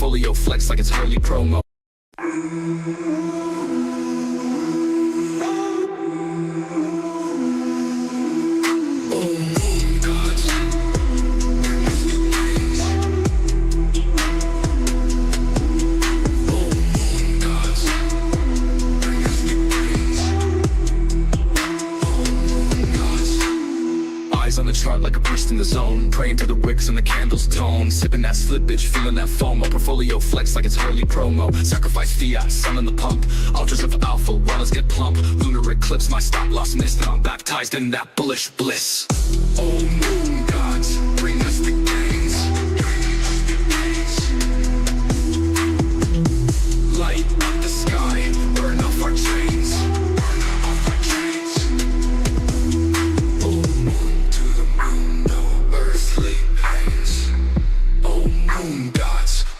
portfolio flex like it's early promo. On the chart like a beast in the zone, praying to the wicks and the candles tone, sipping that slippage, feeling that FOMO, portfolio flex like it's early promo, sacrifice fiat, selling the pump, altars of alpha, wallets get plump, lunar eclipse, my stop loss missed, and I'm baptized in that bullish bliss. Oh moon gods, bring us the gains, light up the sky, burn off our chains,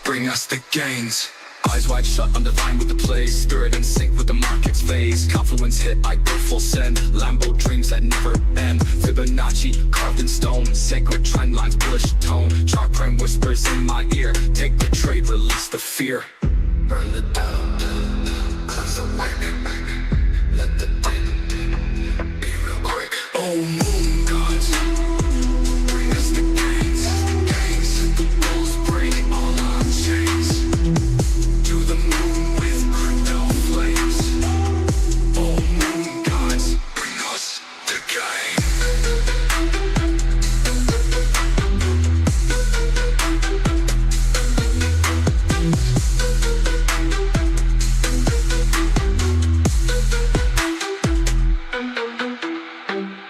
bring us the gains. Eyes wide shut, undefine with the play, spirit in sync with the market's phase. Confluence hit, I go full send. Lambo dreams that never end. Fibonacci carved in stone, sacred trend lines, bullish tone. Chart prime whispers in my ear. Take the trade, release the fear. Burn the down, cleanse the wick. Let the din be real quick. Oh moon gods, bring us the gains. Gains, the bulls break all our chains. To the moon with crypto flames. Oh moon gods, bring us the gain.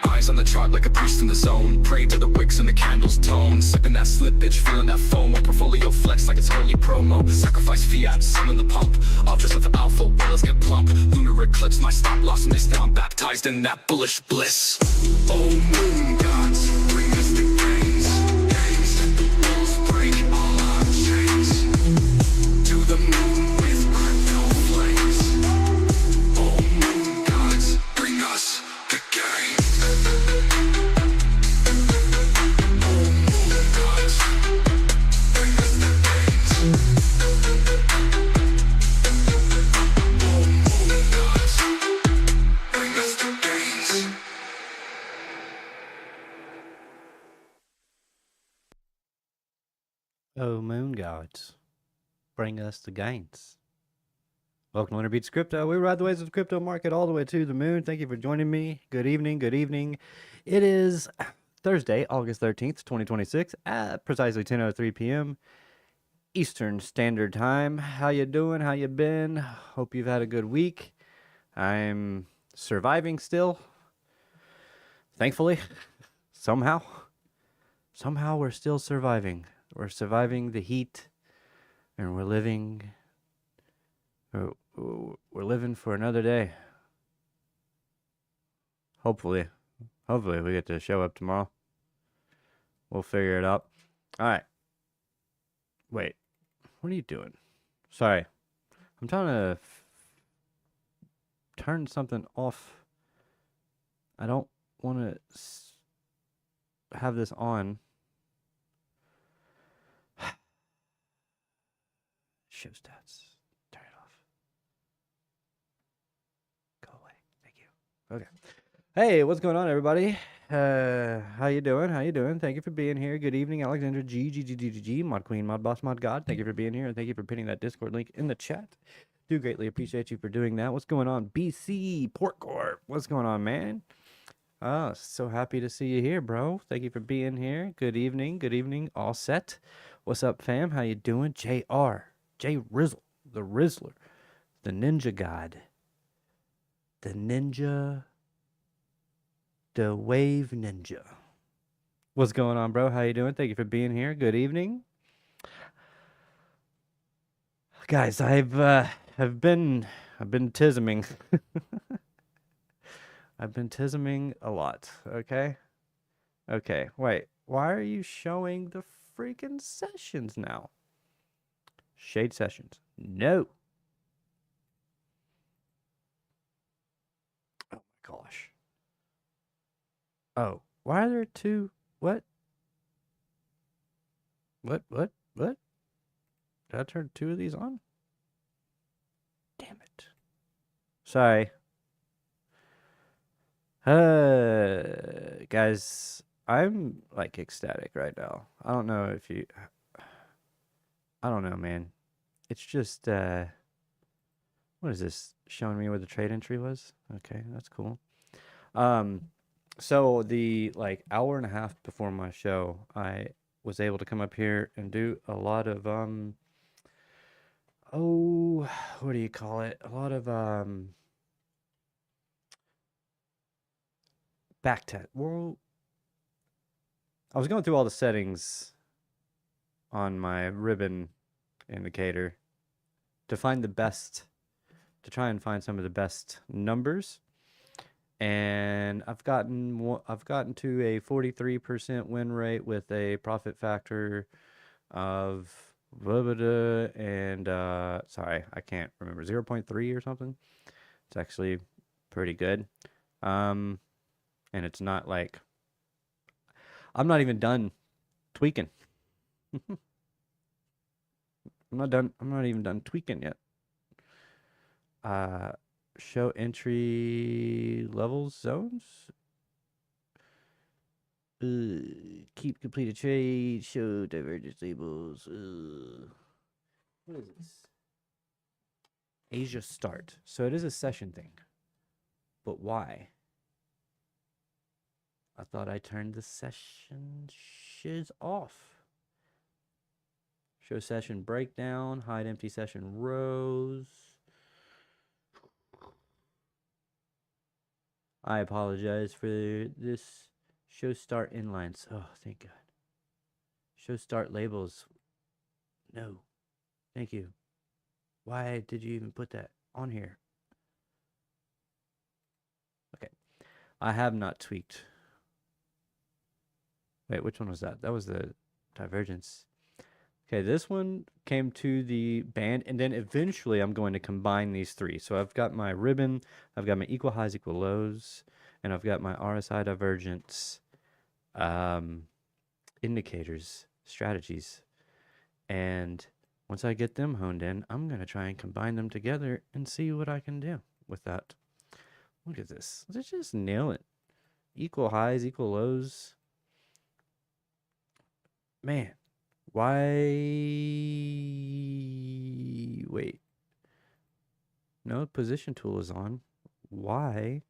Eyes on the chart like a priest in the zone, pray to the wicks and the candles tone, sipping that slippage, feeling that FOMO, portfolio flex like it's early promo, sacrifice fiat, summon the pump, altars of alpha, wallets get plump, lunar eclipse, my stop loss missed, now I'm baptized in that bullish bliss. Oh moon gods, bring us the gains, gains, the bulls break all our chains, to the moon with crypto flames. Oh moon gods, bring us the gain. Oh moon gods, bring us the gains. Oh moon gods, bring us the gains. Oh, moon gods, bring us the gains. Welcome to Lunar Beaches Crypto. We ride the waves of the crypto market all the way to the moon. Thank you for joining me. Good evening. Good evening. It is Thursday, August 13th, 2026 at precisely 10:03 p.m. Eastern Standard Time. How you doing? How you been? Hope you've had a good week. I'm surviving still. Thankfully. Somehow we're still surviving. We're surviving the heat, and we're living for another day. Hopefully we get to show up tomorrow. We'll figure it out. All right. Wait, what are you doing? Sorry, I'm trying to turn something off. I don't want to have this on. Show stats. Turn it off. Go away. Thank you. Okay. Hey, what's going on, everybody? How you doing? How you doing? Thank you for being here. Good evening, Alexandra G, Mod Queen, Mod Boss, Mod God. Thank you for being here, and thank you for pinning that Discord link in the chat. Do greatly appreciate you for doing that. What's going on, BCPortCorp? What's going on, man? Oh, so happy to see you here, bro. Thank you for being here. Good evening. Good evening. All set. What's up, fam? How you doing? JR. J Rizzle. The Rizzler. The Ninja God. The Ninja. The Wave Ninja. What's going on, bro? How you doing? Thank you for being here. Good evening. Guys, I've been tisming. I've been tisming a lot, okay? Okay, wait. Why are you showing the freaking sessions now? Shade sessions. No. Oh my gosh. Oh, why are there two? What? What? Did I turn 2 of these on? Damn it. Sorry. Guys, I'm like ecstatic right now. I don't know if you, I don't know, man. It's just, what is this? Showing me where the trade entry was? Okay, that's cool. So the like hour and a half before my show, I was able to come up here and do a lot of, oh, what do you call it? A lot of, back test. Well, I was going through all the settings on my ribbon indicator to find the best, to try and find some of the best numbers. And I've gotten to a 43% win rate with a profit factor of and sorry, I can't remember, 0.3 or something. It's actually pretty good. And it's not like I'm not even done tweaking. I'm not even done tweaking yet. Show entry levels zones. Keep completed trade. Show divergence labels. What is this? Asia start. So it is a session thing. But why? I thought I turned the session shiz off. Show session breakdown. Hide empty session rows. I apologize for this. Show start inlines. Oh, thank God. Show start labels. No. Thank you. Why did you even put that on here? Okay. I have not tweaked. Wait, which one was that? That was the divergence. Okay, this one came to the band, and then eventually I'm going to combine these three. So I've got my ribbon, I've got my equal highs, equal lows, and I've got my RSI divergence indicators, strategies. And once I get them honed in, I'm going to try and combine them together and see what I can do with that. Look at this. Let's just nail it. Equal highs, equal lows. Man, why? Wait. No, position tool is on. Why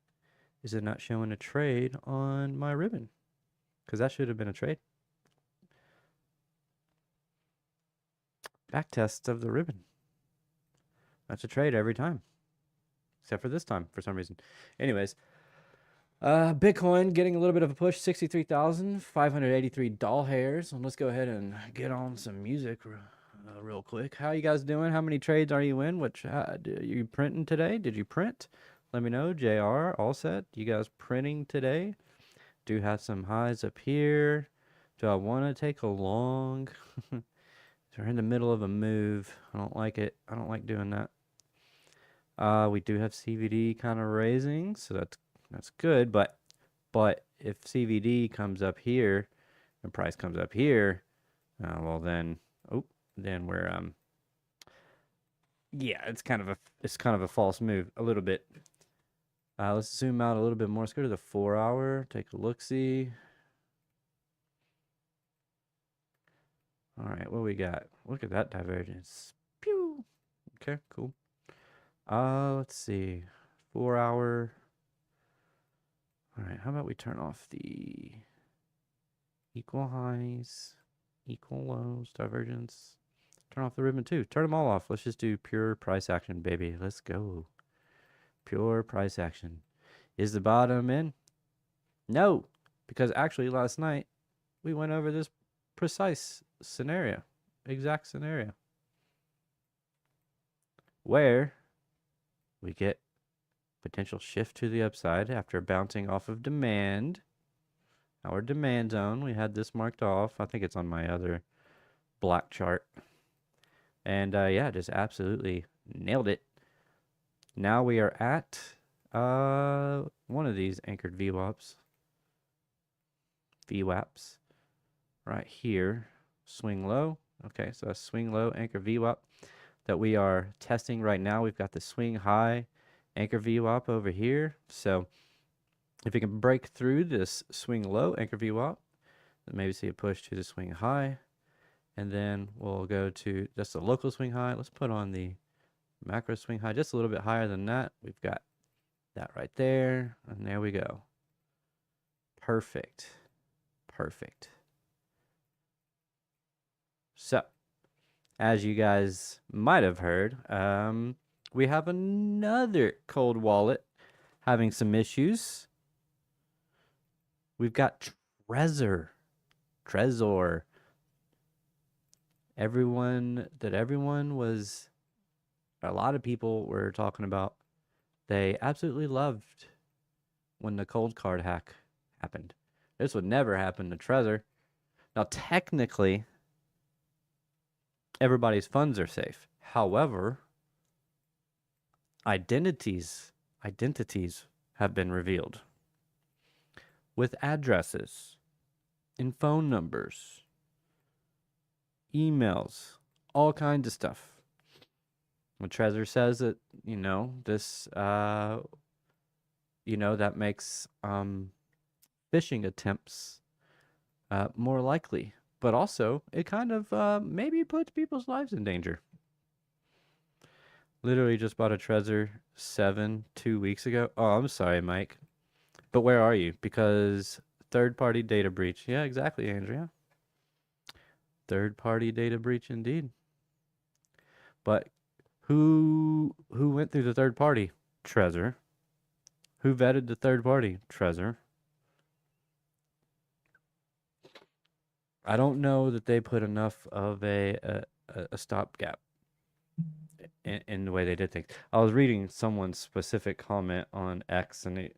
is it not showing a trade on my ribbon? Because that should have been a trade. Back test of the ribbon. That's a trade every time. Except for this time, for some reason. Anyways, Bitcoin getting a little bit of a push, 63,583 doll hairs. And let's go ahead and get on some music real quick. How you guys doing? How many trades are you in? Which are you printing today? Did you print? Let me know. JR, all set. You guys printing today? Do have some highs up here. Do I want to take a long? We're in the middle of a move. I don't like it. I don't like doing that. We do have CVD kind of raising, so that's good. But if CVD comes up here and price comes up here, well then we're yeah, it's kind of a false move a little bit. Let's zoom out a little bit more. Let's go to the 4 hour. Take a look. See. All right, what we got? Look at that divergence. Pew. Okay, cool. Let's see. 4 hour. All right, how about we turn off the equal highs, equal lows, divergence. Turn off the ribbon too. Turn them all off. Let's just do pure price action, baby. Let's go. Pure price action. Is the bottom in? No, because actually last night we went over this precise scenario, exact scenario, where we get potential shift to the upside after bouncing off of demand. Our demand zone, we had this marked off. I think it's on my other black chart. And yeah, just absolutely nailed it. Now we are at one of these anchored VWAPs. VWAPs right here. Swing low. Okay, so a swing low anchor VWAP that we are testing right now. We've got the swing high anchor VWAP over here. So if we can break through this swing low anchor VWAP, then maybe see a push to the swing high. And then we'll go to just a local swing high. Let's put on the macro swing high just a little bit higher than that. We've got that right there. And there we go. Perfect. Perfect. So, as you guys might have heard, we have another cold wallet having some issues. We've got Trezor. A lot of people were talking about, they absolutely loved when the cold card hack happened. This would never happen to Trezor. Now, technically, everybody's funds are safe. However, identities have been revealed with addresses and phone numbers, emails, all kinds of stuff. When Trezor says that, this, that makes phishing attempts more likely. But also, it kind of maybe puts people's lives in danger. Literally just bought a Trezor 7 2 weeks ago. Oh, I'm sorry, Mike. But where are you? Because third-party data breach. Yeah, exactly, Andrea. Third-party data breach indeed. But who went through the third party? Trezor. Who vetted the third party? Trezor. I don't know that they put enough of a stopgap in the way they did things. I was reading someone's specific comment on X, and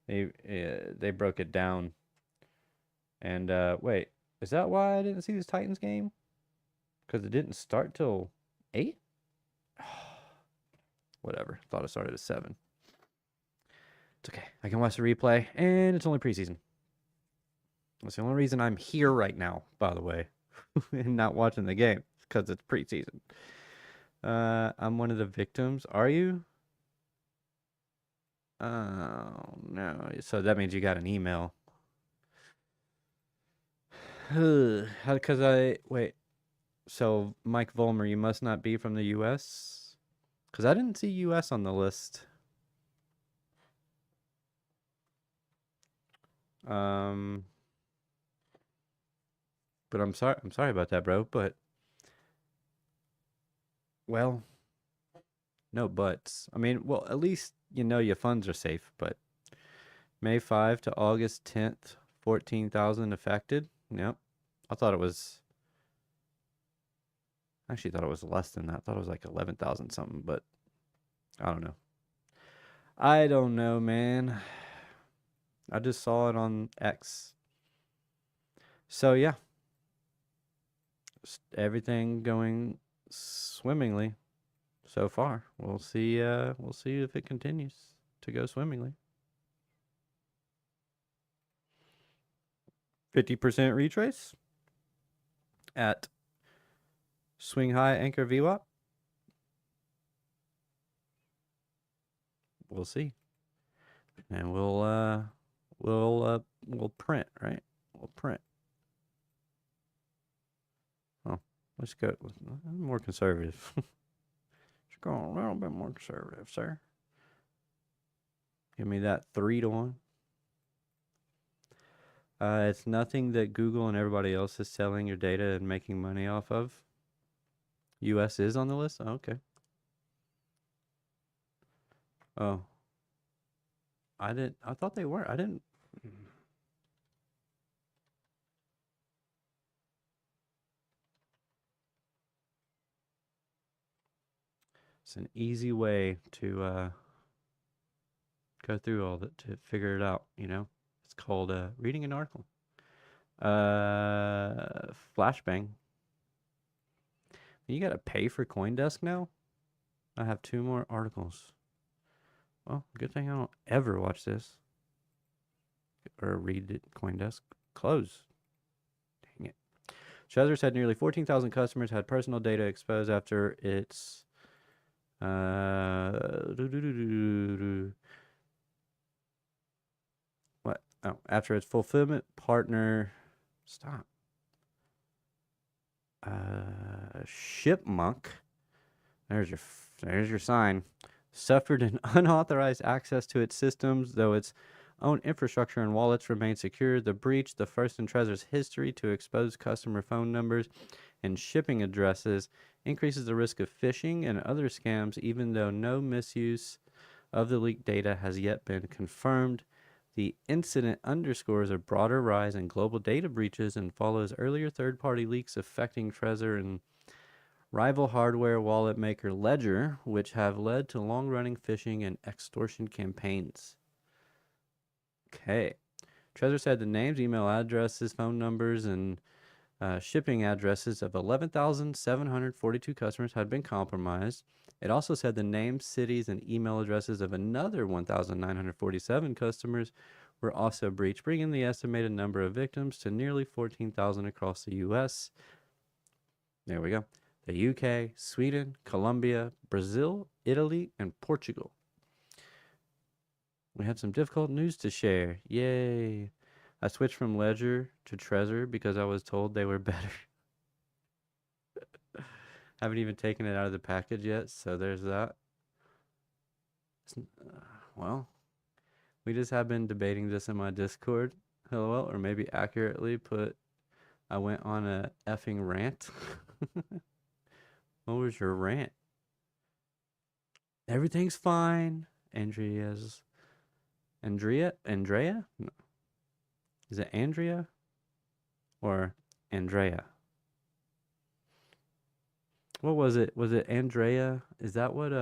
they broke it down. And wait, is that why I didn't see this Titans game? Because it didn't start till 8? Whatever. Thought it started at 7. It's okay. I can watch the replay, and it's only preseason. That's the only reason I'm here right now, by the way, and not watching the game, because it's preseason. I'm one of the victims. Are you? Oh, no. So that means you got an email. Wait. So, Mike Vollmer, you must not be from the U.S.? Because I didn't see U.S. on the list. But I'm sorry about that, bro. But, well, no buts. I mean, well, at least your funds are safe. But May 5 to August 10th, 14,000 affected. Yep. I thought it was. I actually thought it was less than that. I thought it was like 11,000 something. But I don't know. I don't know, man. I just saw it on X. So yeah. Everything going swimmingly so far. We'll see if it continues to go swimmingly. 50% retrace at swing high anchor VWAP. We'll see. And we'll print, right? We'll print. Oh, let's go more conservative. Let's go a little bit more conservative, sir. Give me that 3-to-1. It's nothing that Google and everybody else is selling your data and making money off of. US is on the list? Oh, okay. Oh. I thought they weren't. I didn't. It's an easy way to go through all that to figure it out, It's called reading an article. Flashbang. You gotta pay for CoinDesk now? I have 2 more articles. Well, good thing I don't ever watch this. Or read it, CoinDesk. Close. Dang it. Trezor said nearly 14,000 customers had personal data exposed after its what? Oh, after its fulfillment partner stop. Shipmonk. There's your sign. Suffered an unauthorized access to its systems, though its own infrastructure and wallets remain secure. The breach, the first in Trezor's history to expose customer phone numbers and shipping addresses, increases the risk of phishing and other scams, even though no misuse of the leaked data has yet been confirmed. The incident underscores a broader rise in global data breaches and follows earlier third-party leaks affecting Trezor and rival hardware wallet maker Ledger, which have led to long-running phishing and extortion campaigns. Okay. Trezor said the names, email addresses, phone numbers, and shipping addresses of 11,742 customers had been compromised. It also said the names, cities, and email addresses of another 1,947 customers were also breached, bringing the estimated number of victims to nearly 14,000 across the U.S. There we go. The UK, Sweden, Colombia, Brazil, Italy, and Portugal. We have some difficult news to share. Yay. I switched from Ledger to Trezor because I was told they were better. Haven't even taken it out of the package yet, so there's that. Well, we just have been debating this in my Discord, LOL, or maybe accurately put, I went on a effing rant. What was your rant? Everything's fine. Andrea? No. Is it Andrea or Andrea? What was it? Was it Andrea? Is that what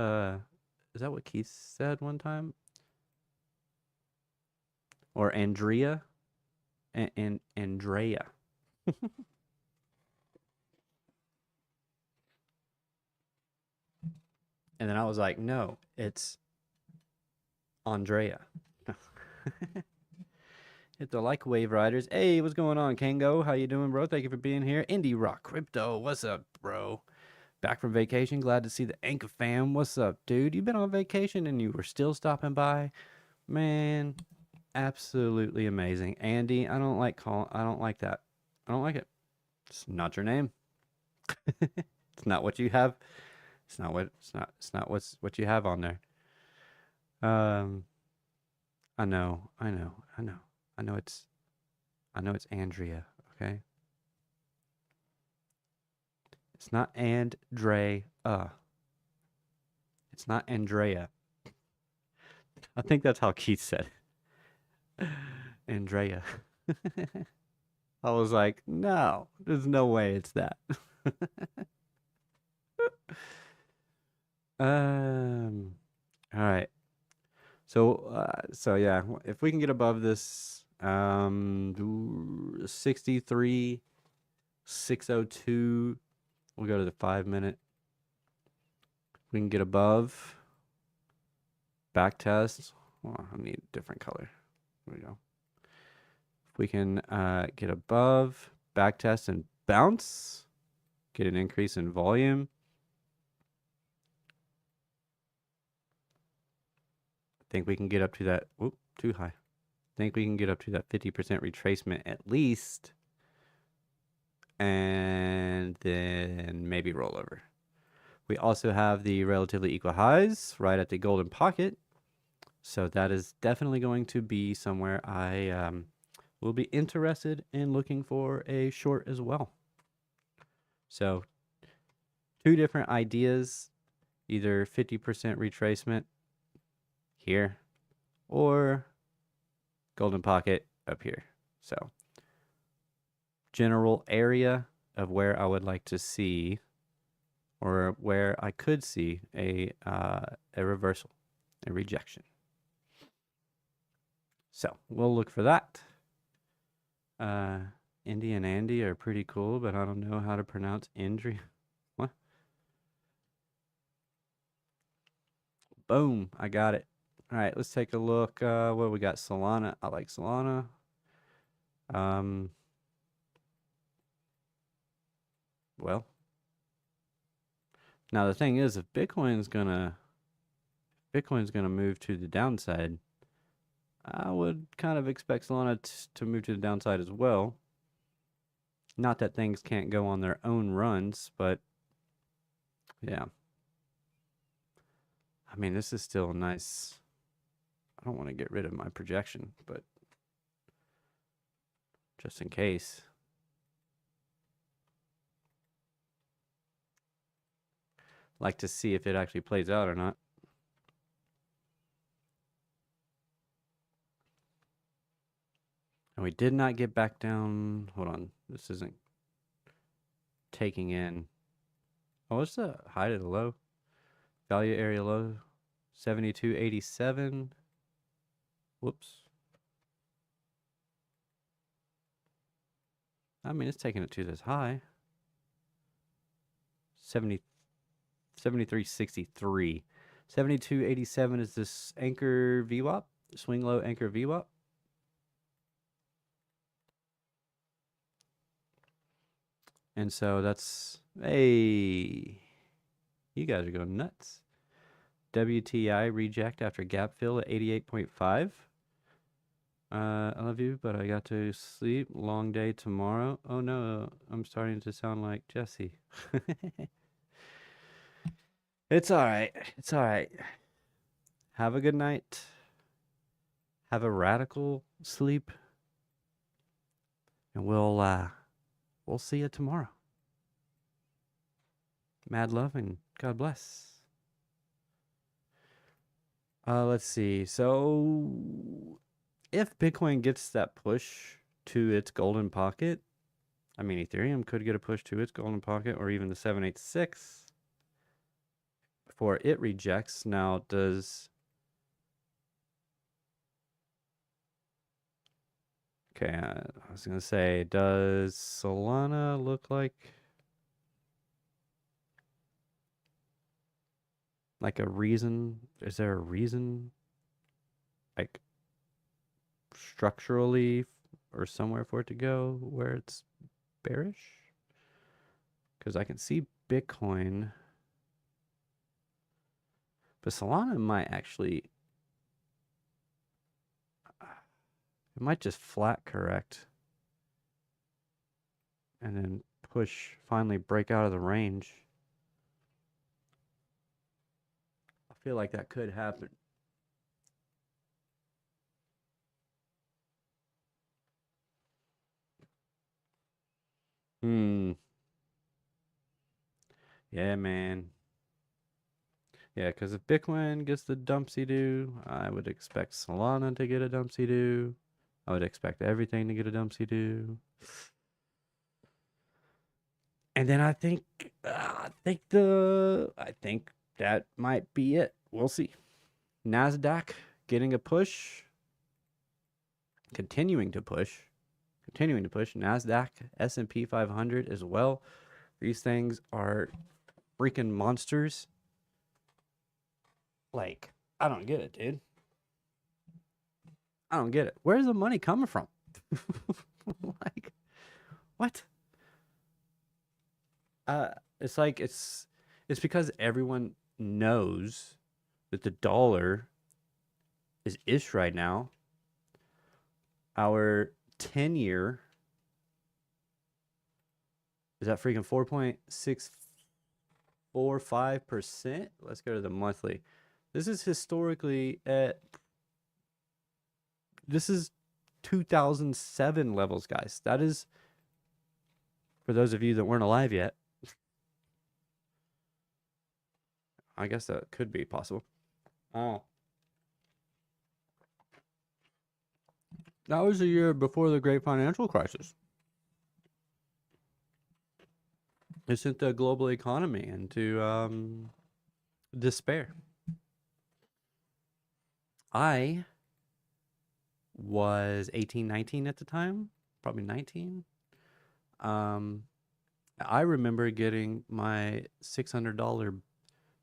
Keith said one time? Or Andrea? And Andrea. And then I was like, no, it's Andrea. Hit the like wave riders. Hey, what's going on, Kango? How you doing, bro? Thank you for being here. Indie Rock Crypto, what's up, bro? Back from vacation. Glad to see the Anchor fam. What's up, dude? You been on vacation and you were still stopping by? Man, absolutely amazing. Andy, I don't like that. I don't like it. It's not your name. It's not what you have. It's not what you have on there. I know it's Andrea, okay? It's not Andrea. It's not Andrea. I think that's how Keith said it. Andrea. I was like, no, there's no way it's that. All right. So yeah, if we can get above this 63,602, we'll go to the 5-minute. If we can get above back test. Oh, I need a different color. There we go. If we can get above back test and bounce, get an increase in volume. Think we can get up to that. Oop, too high. Think we can get up to that 50% retracement at least. And then maybe rollover. We also have the relatively equal highs right at the golden pocket. So that is definitely going to be somewhere I will be interested in looking for a short as well. So 2 different ideas, either 50% retracement here or golden pocket up here. So general area of where I would like to see, or where I could see a reversal, a rejection. So we'll look for that. Indy and Andy are pretty cool, but I don't know how to pronounce Indri. What? Boom, I got it. All right, let's take a look. What we got? Solana. I like Solana. well, now the thing is, if Bitcoin's gonna move to the downside, I would kind of expect Solana to move to the downside as well. Not that things can't go on their own runs, but yeah. I mean, this is still nice. I don't want to get rid of my projection, but just in case. Like to see if it actually plays out or not. And we did not get back down. Hold on. This isn't taking in. Oh, what's the high to the low? Value area low. 72.87. Whoops. I mean, it's taking it to this high. 73.63. 72.87 is this anchor VWAP. Swing low anchor VWAP. And so that's, hey, you guys are going nuts. WTI reject after gap fill at 88.5. I love you, but I got to sleep. Long day tomorrow. Oh no, I'm starting to sound like Jesse. It's all right. It's all right. Have a good night. Have a radical sleep. And we'll see you tomorrow. Mad love and God bless. Let's see. So if Bitcoin gets that push to its golden pocket, I mean, Ethereum could get a push to its golden pocket or even the 786 before it rejects. Now, does... Okay, I was going to say, does Solana look like a reason? Is there a reason, like, structurally or somewhere for it to go where it's bearish? Because I can see Bitcoin, but Solana might actually, it might just flat correct and then push, finally break out of the range. I feel like that could happen. Yeah, man. Yeah, because if Bitcoin gets the dumpsy-doo, I would expect Solana to get a dumpsy-doo. I would expect everything to get a dumpsy-doo. And then I think that might be it. We'll see. NASDAQ getting a push. Continuing to push. NASDAQ, S&P 500 as well. These things are freaking monsters. Like, I don't get it, dude. I don't get it. Where's the money coming from? Like, what? It's like it's because everyone knows that the dollar is ish right now. Our 10-year is at freaking 4.645%. Let's go to the monthly. This is historically at, this is 2007 levels, guys. That is, for those of you that weren't alive yet, I guess that could be possible. That was the year before the great financial crisis. It sent the global economy into despair. I was 18, 19 at the time, probably 19. I remember getting my $600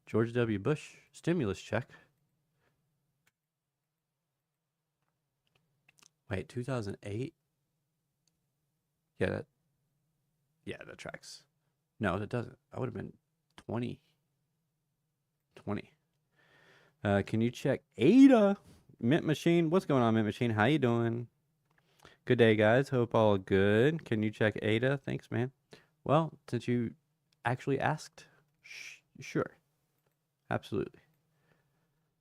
George W. Bush stimulus check. Wait, 2008? Yeah, that tracks. No, it doesn't. I would have been 20. 20. Can you check ADA? Mint Machine. What's going on, Mint Machine? How you doing? Good day, guys. Hope all good. Can you check ADA? Thanks, man. Well, since you actually asked, sure. Absolutely.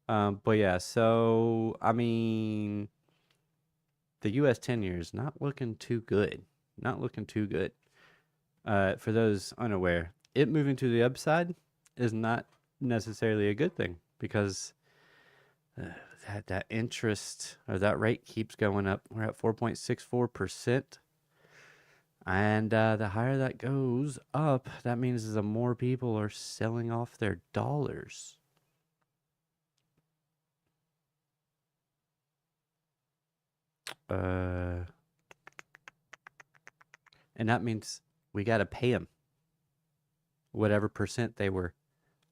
But yeah, so, I mean, the US 10-year is not looking too good. Not looking too good. For those unaware, it moving to the upside is not necessarily a good thing because that interest or that rate keeps going up. We're at 4.64%. And the higher that goes up, that means the more people are selling off their dollars. And that means we got to pay them whatever percent they were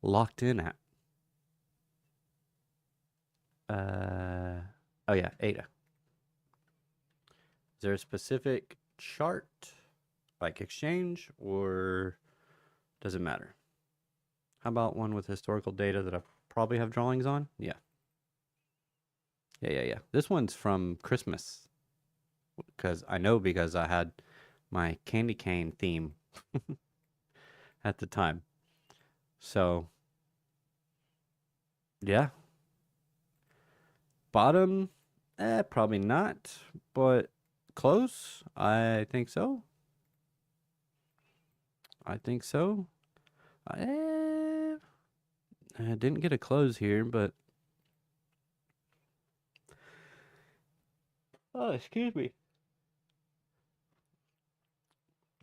locked in at. Oh yeah, ADA. Is there a specific chart, like exchange, or does it matter? How about one with historical data that I probably have drawings on? Yeah. Yeah. This one's from Christmas. Because I had my candy cane theme at the time. So, yeah. Bottom, probably not, but close. I think so. I didn't get a close here, but oh, excuse me.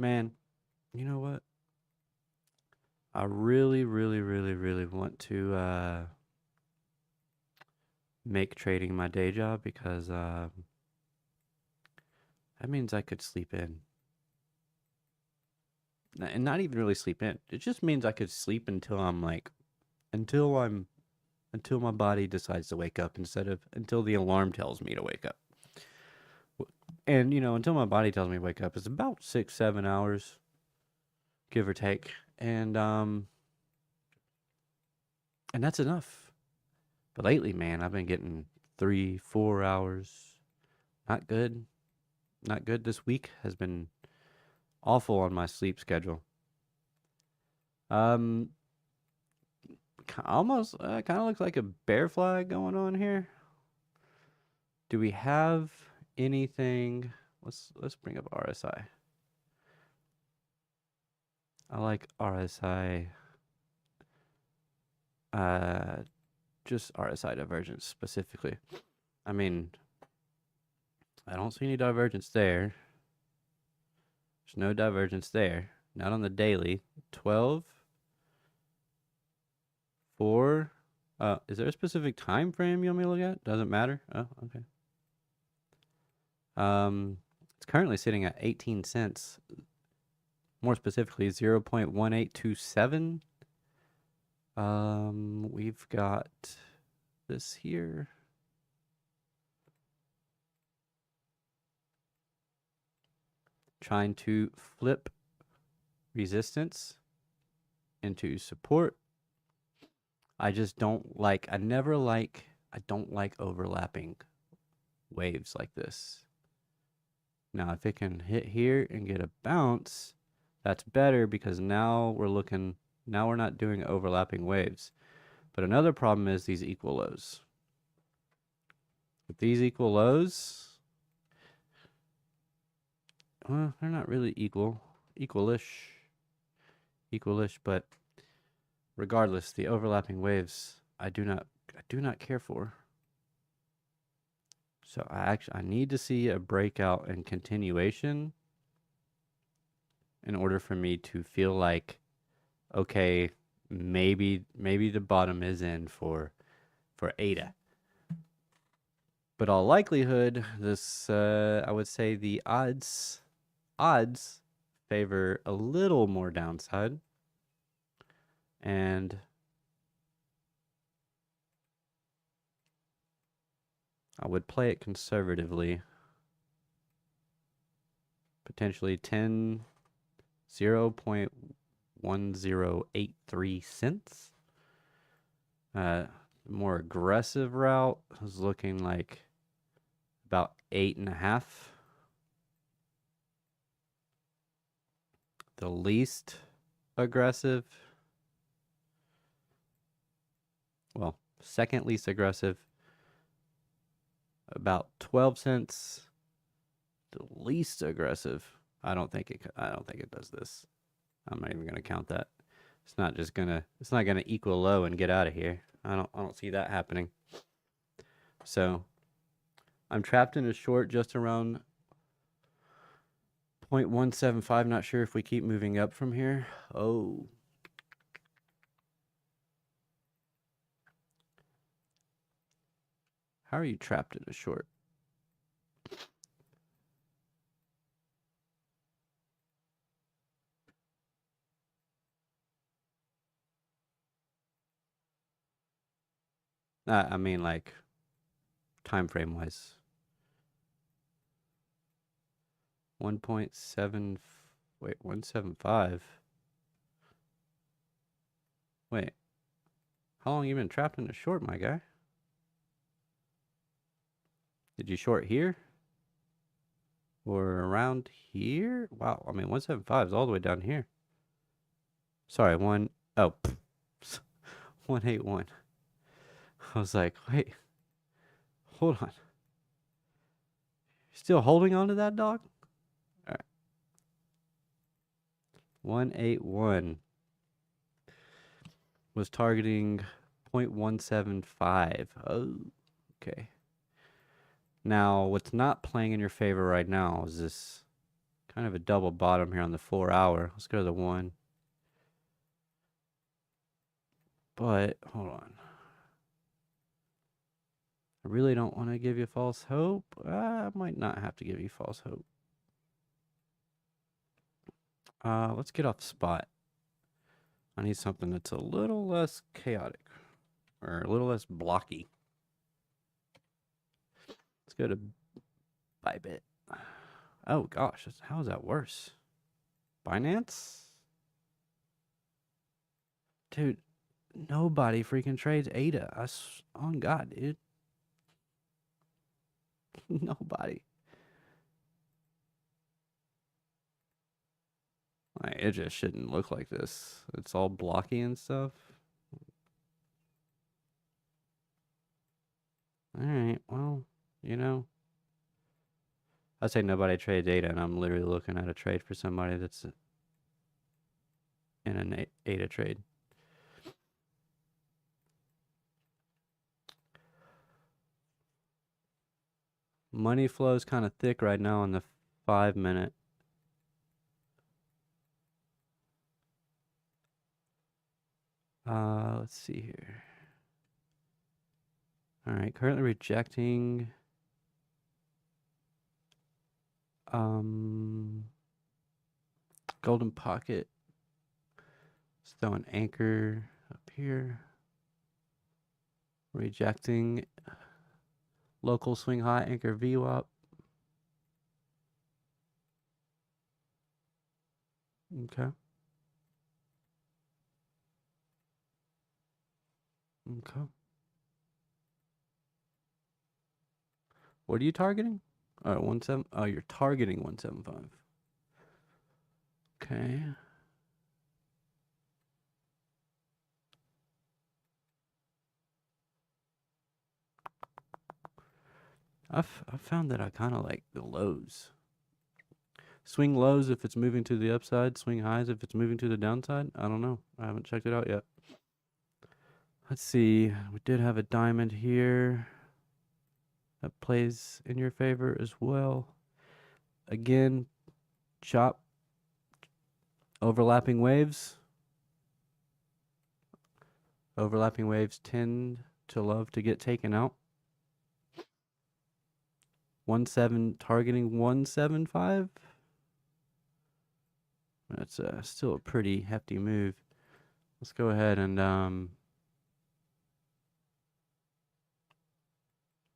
Man, you know what? I really want to make trading my day job because that means I could sleep in. And not even really sleep in. It just means I could sleep until my body decides to wake up until the alarm tells me to wake up. And, until my body tells me to wake up, it's about 6-7 hours, give or take. And that's enough. But lately, man, I've been getting 3-4 hours. Not good. Not good. This week has been awful on my sleep schedule. Almost kind of looks like a bear flag going on here. Do we have anything? Let's bring up RSI. I like RSI. Just RSI divergence specifically. I mean, I don't see any divergence there. There's no divergence there. Not on the daily. 12. 4. Is there a specific time frame you want me to look at? Doesn't matter. Oh, okay. It's currently sitting at 18 cents. More specifically, 0.1827. We've got this here. Trying to flip resistance into support. I don't like overlapping waves like this. Now, if it can hit here and get a bounce, that's better because now we're not doing overlapping waves. But another problem is these equal lows. With these equal lows, well, they're not really equalish, but regardless, the overlapping waves I do not care for. So I need to see a breakout and continuation in order for me to feel like, okay, maybe the bottom is in for ADA. But all likelihood, this I would say the odds favor a little more downside. And I would play it conservatively. Potentially 0.10 1083 cents. More aggressive route is looking like about 8.5. The least aggressive, well, second least aggressive, about 12 cents. The least aggressive, I don't think it does this. I'm not even gonna count that. It's not gonna equal low and get out of here. I don't see that happening. So I'm trapped in a short just around 0.175. Not sure if we keep moving up from here. Oh. How are you trapped in a short? I mean, like, time frame wise. 1.7, wait, 175. Wait, how long you been trapped in a short, my guy? Did you short here? Or around here? Wow, I mean, 175 is all the way down here. Sorry, 181. I was like, wait, hold on. Still holding on to that, dog? All right. 181 was targeting 0.175. Oh, okay. Now, what's not playing in your favor right now is this kind of a double bottom here on the 4 hour. Let's go to the 1. But, hold on. I really don't want to give you false hope. I might not have to give you false hope. Let's get off spot. I need something that's a little less chaotic or a little less blocky. Let's go to Bybit. Oh gosh, how is that worse? Binance? Dude, nobody freaking trades ADA. On God, dude. Nobody. Like, it just shouldn't look like this. It's all blocky and stuff. Alright, well, you know. I say nobody trades ADA, and I'm literally looking at a trade for somebody that's in an ADA trade. Money flow is kind of thick right now on the 5 minute. Let's see here. All right, currently rejecting golden pocket. Let's throw an anchor up here. Rejecting local swing high anchor VWAP. Okay. Okay. What are you targeting? 17. Oh, you're targeting 175. Okay. I found that I kind of like the lows. Swing lows if it's moving to the upside. Swing highs if it's moving to the downside. I don't know. I haven't checked it out yet. Let's see. We did have a diamond here. That plays in your favor as well. Again, chop. Overlapping waves. Overlapping waves tend to love to get taken out. 1.7 targeting 175. That's still a pretty hefty move. Let's go ahead and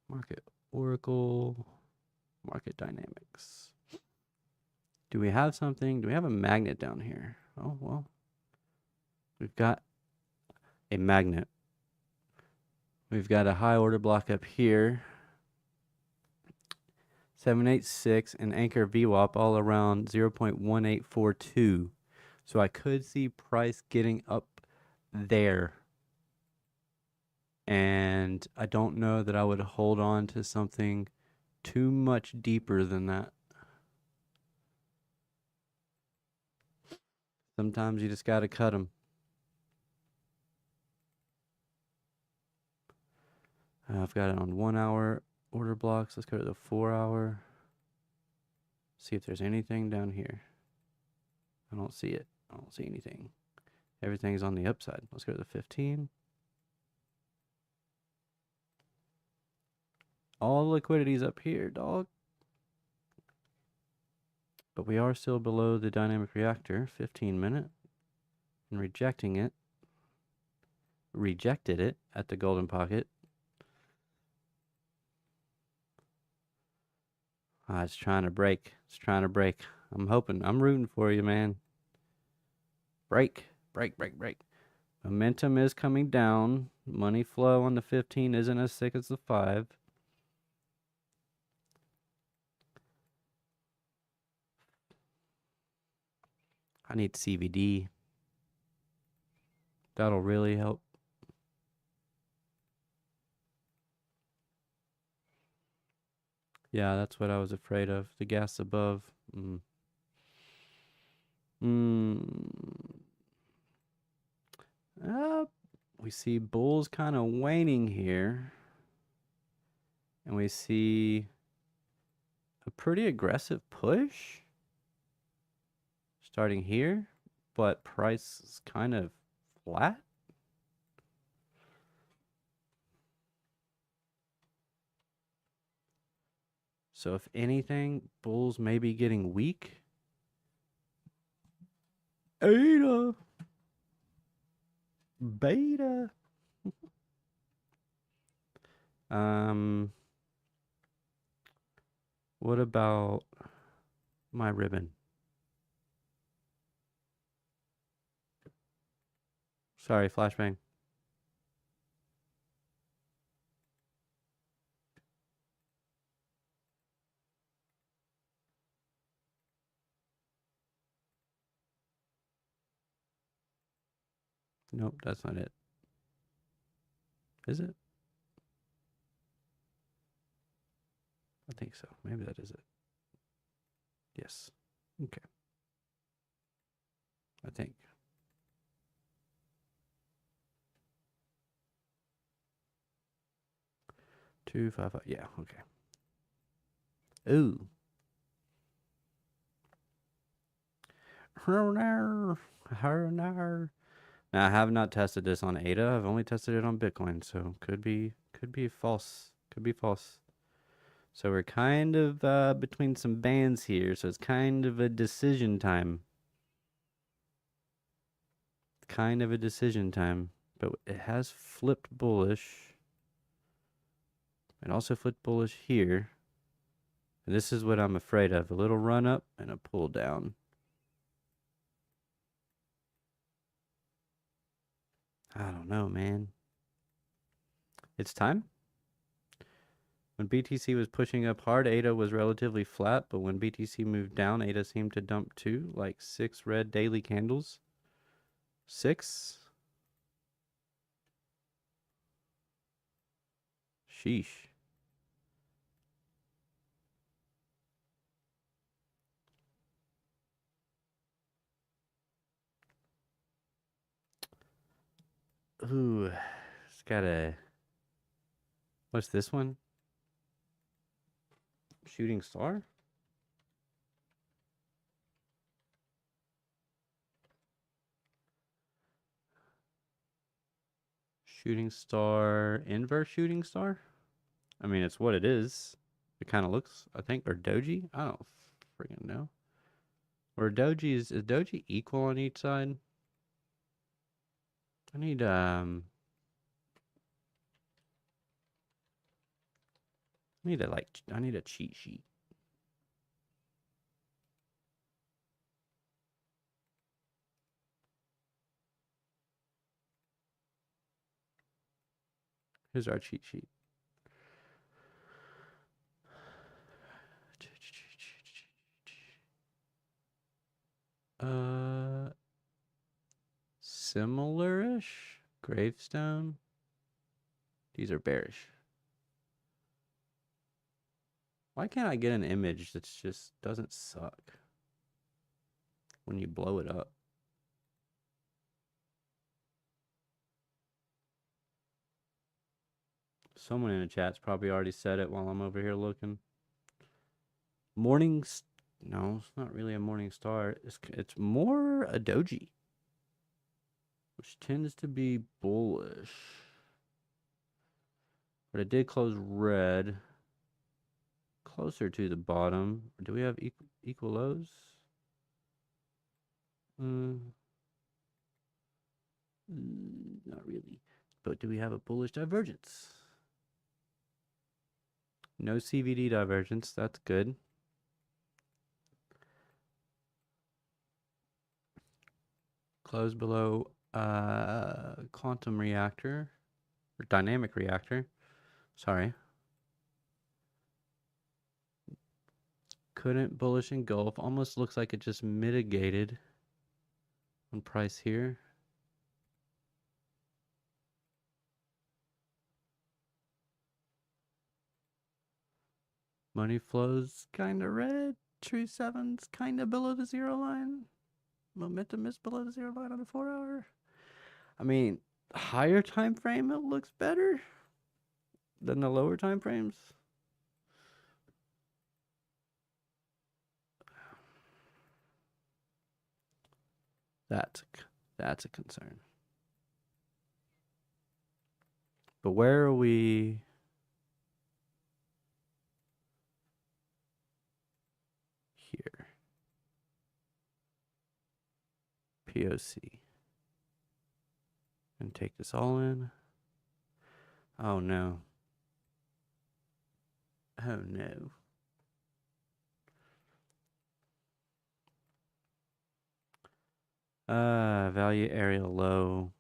market Oracle, market dynamics. Do we have something? Do we have a magnet down here? Oh, well. We've got a magnet. We've got a high order block up here. 786 and anchor VWAP all around 0.1842. So I could see price getting up there. And I don't know that I would hold on to something too much deeper than that. Sometimes you just got to cut them. I've got it on 1 hour order blocks. Let's go to the 4 hour. See if there's anything down here. I don't see it. I don't see anything. Everything's on the upside. Let's go to the 15. All the liquidity's up here, dog. But we are still below the dynamic reactor, 15 minute. And rejecting it. Rejected it at the golden pocket. It's trying to break. It's trying to break. I'm hoping. I'm rooting for you, man. Break. Break, break, break. Momentum is coming down. Money flow on the 15 isn't as thick as the 5. I need CVD. That'll really help. Yeah, that's what I was afraid of. The gas above. We see bulls kind of waning here. And we see a pretty aggressive push. Starting here. But price is kind of flat. So if anything, bulls may be getting weak. Beta. What about my ribbon? Sorry, flashbang. Nope, that's not it. Is it? I think so. Maybe that is it. Yes. Okay. I think. Two, five, five. Yeah, okay. Ooh. Now, I have not tested this on ADA. I've only tested it on Bitcoin, so could be false. Could be false. So we're kind of between some bands here, so it's kind of a decision time. Kind of a decision time, but it has flipped bullish. It also flipped bullish here. And this is what I'm afraid of. A little run up and a pull down. I don't know, man. It's time. When BTC was pushing up hard, ADA was relatively flat, but when BTC moved down, ADA seemed to dump too, like 6 red daily candles. 6? Sheesh. Ooh, it's got a... What's this one? Shooting star? Shooting star, inverse shooting star? I mean, it's what it is. It kind of looks, I think, or doji? I don't freaking know. Or doji, is doji equal on each side? I need a cheat sheet. Here's our cheat sheet. Similar-ish. Gravestone. These are bearish. Why can't I get an image that just doesn't suck when you blow it up? Someone in the chat's probably already said it while I'm over here looking. No, it's not really a morning star. It's more a doji, which tends to be bullish. But it did close red, closer to the bottom. Do we have equal lows? Not really. But do we have a bullish divergence? No CVD divergence. That's good. Close below quantum reactor or dynamic reactor. Sorry. Couldn't bullish engulf. Almost looks like it just mitigated on price here. Money flows kind of red. True 7's kind of below the 0 line. Momentum is below the 0 line on the 4 hour. I mean, higher time frame, it looks better than the lower time frames. That's a concern. But where are we? Here. POC. And take this all in. Oh no. Oh no. Value area low.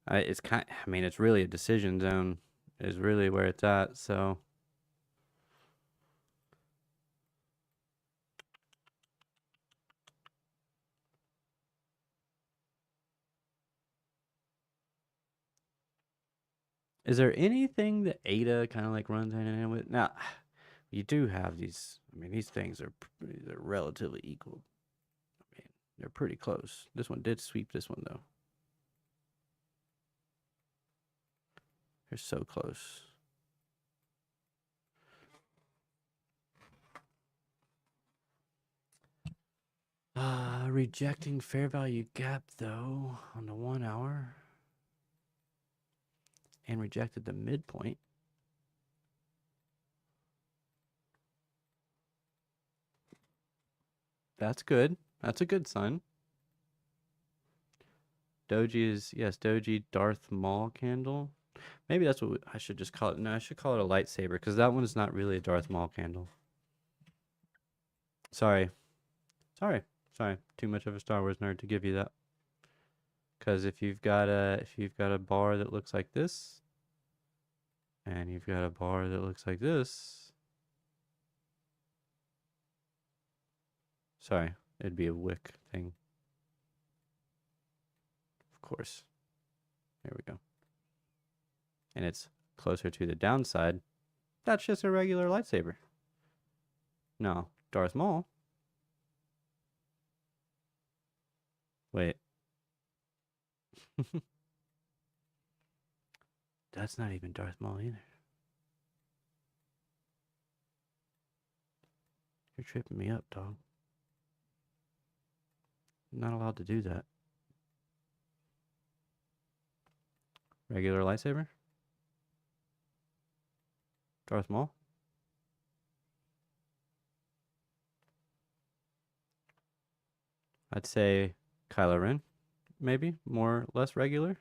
It's it's really a decision zone is really where it's at, so is there anything that ADA kind of like runs hand in hand with? Now, you do have these. I mean, these things are relatively equal. I mean, they're pretty close. This one did sweep this one though. They're so close. Rejecting fair value gap though on the 1 hour. And rejected the midpoint. That's good. That's a good sign. Doji is, yes, Doji Darth Maul candle. Maybe that's what I should just call it. No, I should call it a lightsaber because that one is not really a Darth Maul candle. Sorry. Too much of a Star Wars nerd to give you that. Because if you've got a bar that looks like this, and you've got a bar that looks like this, sorry, it'd be a wick thing. Of course. There we go. And it's closer to the downside. That's just a regular lightsaber. No, Darth Maul. Wait. That's not even Darth Maul either. You're tripping me up, dog. I'm not allowed to do that. Regular lightsaber? Darth Maul? I'd say Kylo Ren, maybe, more less regular.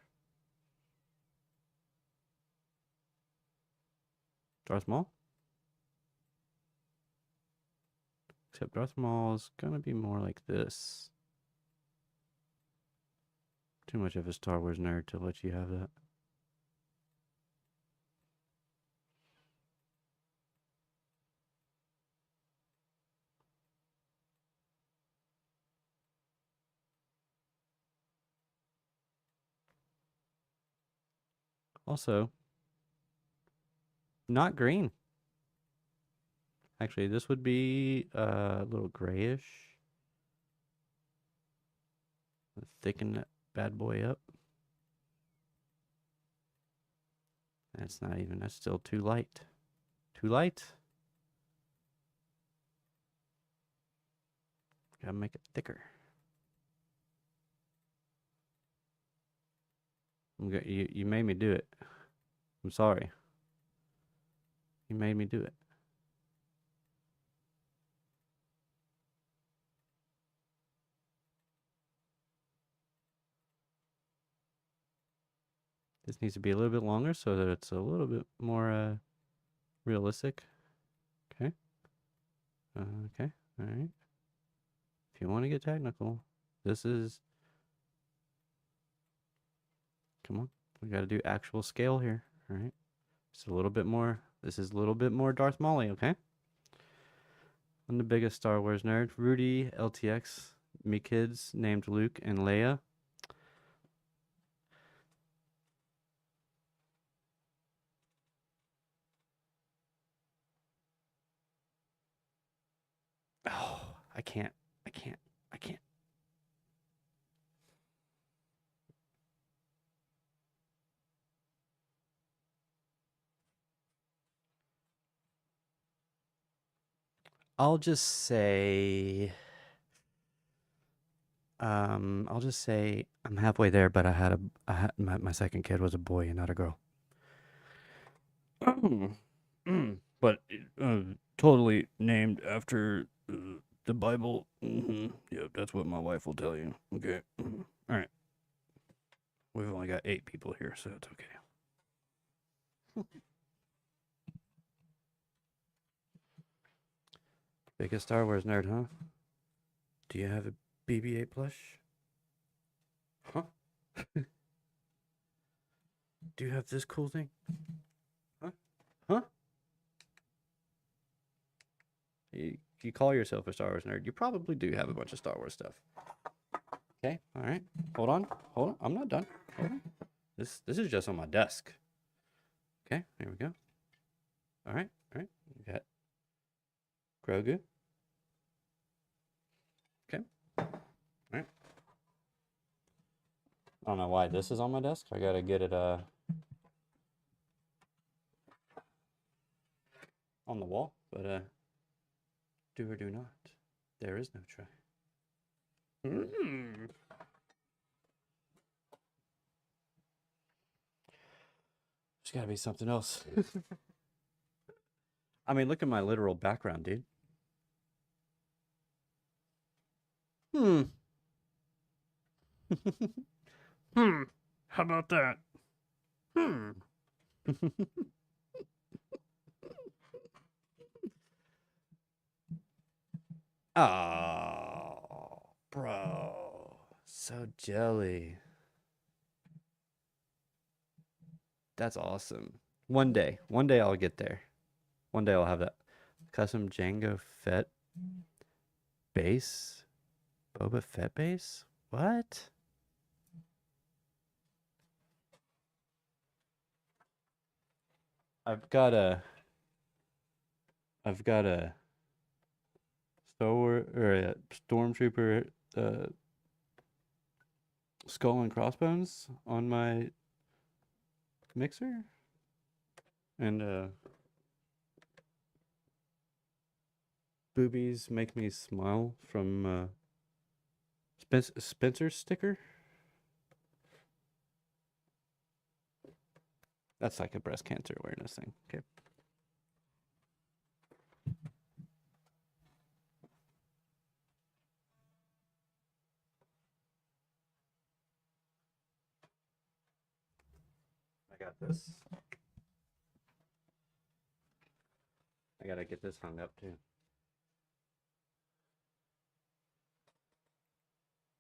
Darth Maul? Except Darth Maul is gonna be more like this. Too much of a Star Wars nerd to let you have that. Also, not green. Actually, this would be a little grayish. Thicken that bad boy up. That's not even, that's still too light. Too light? Gotta make it thicker. You made me do it. I'm sorry. You made me do it. This needs to be a little bit longer so that it's a little bit more realistic. Okay. Okay. All right. If you want to get technical, this is... Come on. We got to do actual scale here. All right. Just a little bit more. This is a little bit more Darth Maul, okay? I'm the biggest Star Wars nerd. Rudy, LTX, me kids named Luke and Leia. Oh, I can't. I'll just say I'm halfway there, but my second kid was a boy and not a girl. But totally named after the Bible. Yep, that's what my wife will tell you. Okay. All right. We've only got 8 people here, so it's okay. Biggest Star Wars nerd, huh? Do you have a BB-8 plush? Huh? Do you have this cool thing? Huh? Huh? You call yourself a Star Wars nerd. You probably do have a bunch of Star Wars stuff. Okay, all right. Hold on. I'm not done. Hold on. This is just on my desk. Okay, here we go. All right. We got Grogu. Okay. All right. I don't know why this is on my desk. I gotta get it on the wall, but do or do not. There is no try. There's gotta be something else. I mean, look at my literal background, dude. How about that? Oh, bro. So jelly. That's awesome. One day I'll get there. One day I'll have that custom Jango Fett base. Boba Fett base? What? I've got a Stormtrooper skull and crossbones on my mixer, and boobies make me smile from Spencer's sticker. That's like a breast cancer awareness thing. Okay. I got this. I gotta get this hung up too.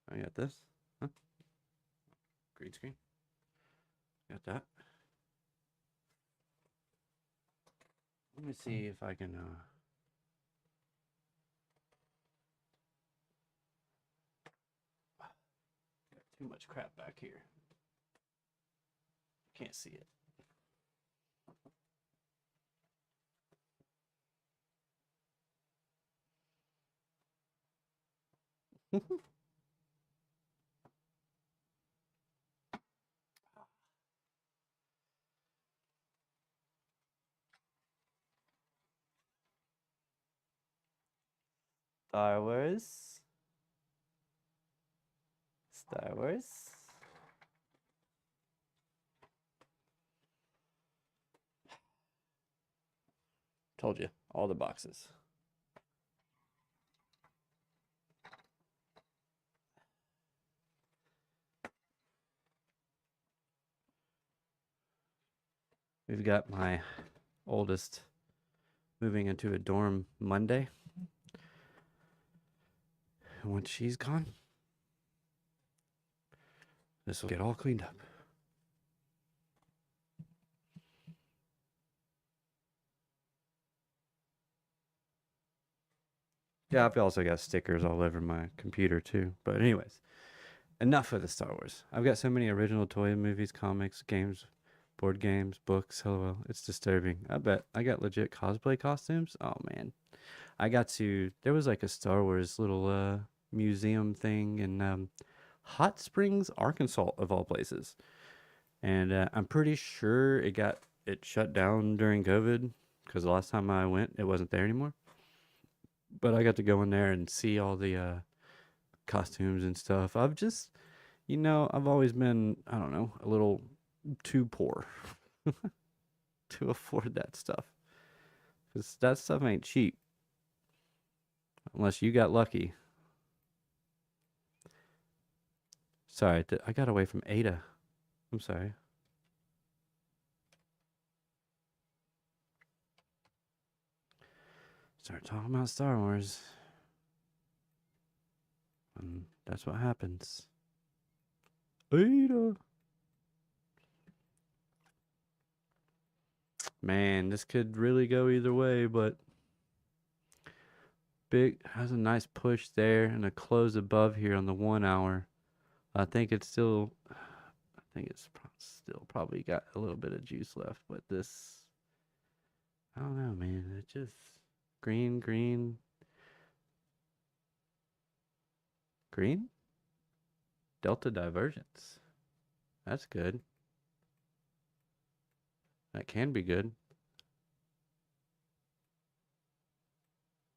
I got this. Huh? Green screen. Got that. Let me see if I can got too much crap back here. Can't see it. Star Wars. Star Wars. Told you, all the boxes. We've got my oldest moving into a dorm Monday. And once she's gone, this will get all cleaned up. Yeah, I've also got stickers all over my computer too. But anyways, enough of the Star Wars. I've got so many original toy movies, comics, games, board games, books. LOL. It's disturbing. I bet I got legit cosplay costumes. Oh man. There was like a Star Wars little museum thing in Hot Springs, Arkansas, of all places. And I'm pretty sure it shut down during COVID because the last time I went, it wasn't there anymore. But I got to go in there and see all the costumes and stuff. I've always been, I don't know, a little too poor to afford that stuff. Because that stuff ain't cheap. Unless you got lucky. Sorry, I got away from Ada. I'm sorry. Start talking about Star Wars. And that's what happens. Ada. Man, this could really go either way, but big has a nice push there and a close above here on the 1 hour. I think it's still probably got a little bit of juice left, but this, I don't know, man. It just green, delta divergence. That's good. That can be good.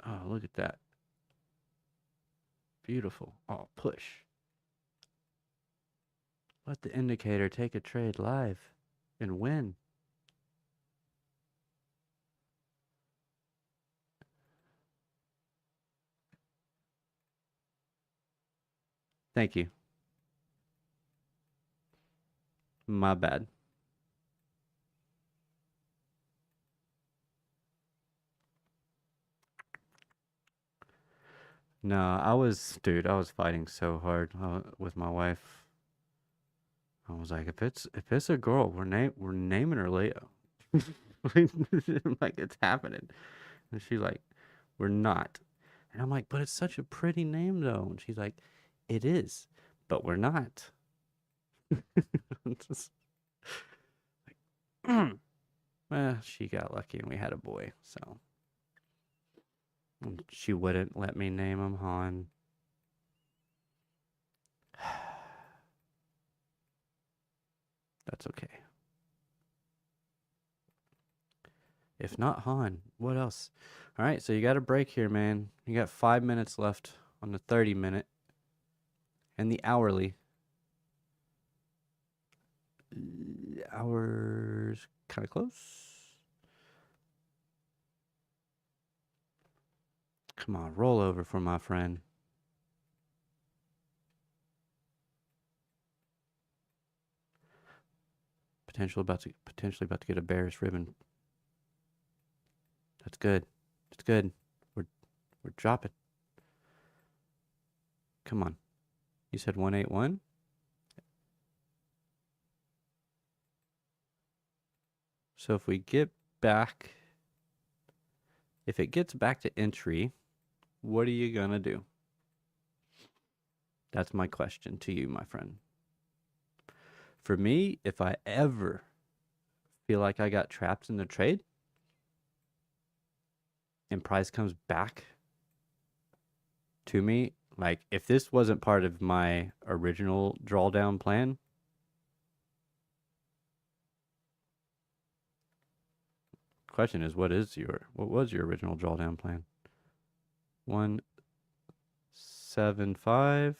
Oh, look at that. Beautiful. Oh, push. Let the indicator take a trade live and win. Thank you. My bad. No, I was fighting so hard with my wife. I was like, if it's a girl, we're naming her Leo. Like it's happening. And she's like, we're not. And I'm like, but it's such a pretty name though. And she's like, it is, but we're not. Just like, well, she got lucky and we had a boy, so. And she wouldn't let me name him Han. That's okay. If not Han, what else? All right, so you got a break here, man. You got 5 minutes left on the 30-minute and the hourly. Hours kind of close. Come on, roll over for my friend. Potentially about to get a bearish ribbon. That's good. It's good. We're dropping. Come on. You said 181? So if it gets back to entry, what are you gonna do? That's my question to you, my friend. For me, if I ever feel like I got trapped in the trade and price comes back to me Like, if this wasn't part of my original drawdown plan, question is, what was your original drawdown plan? 175.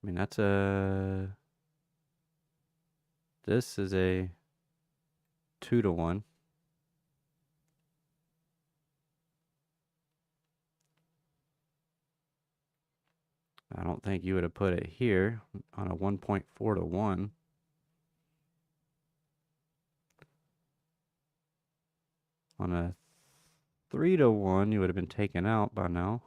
I mean, this is a 2-to-1. I don't think you would have put it here on a 1.4-to-1. On a 3-to-1, you would have been taken out by now.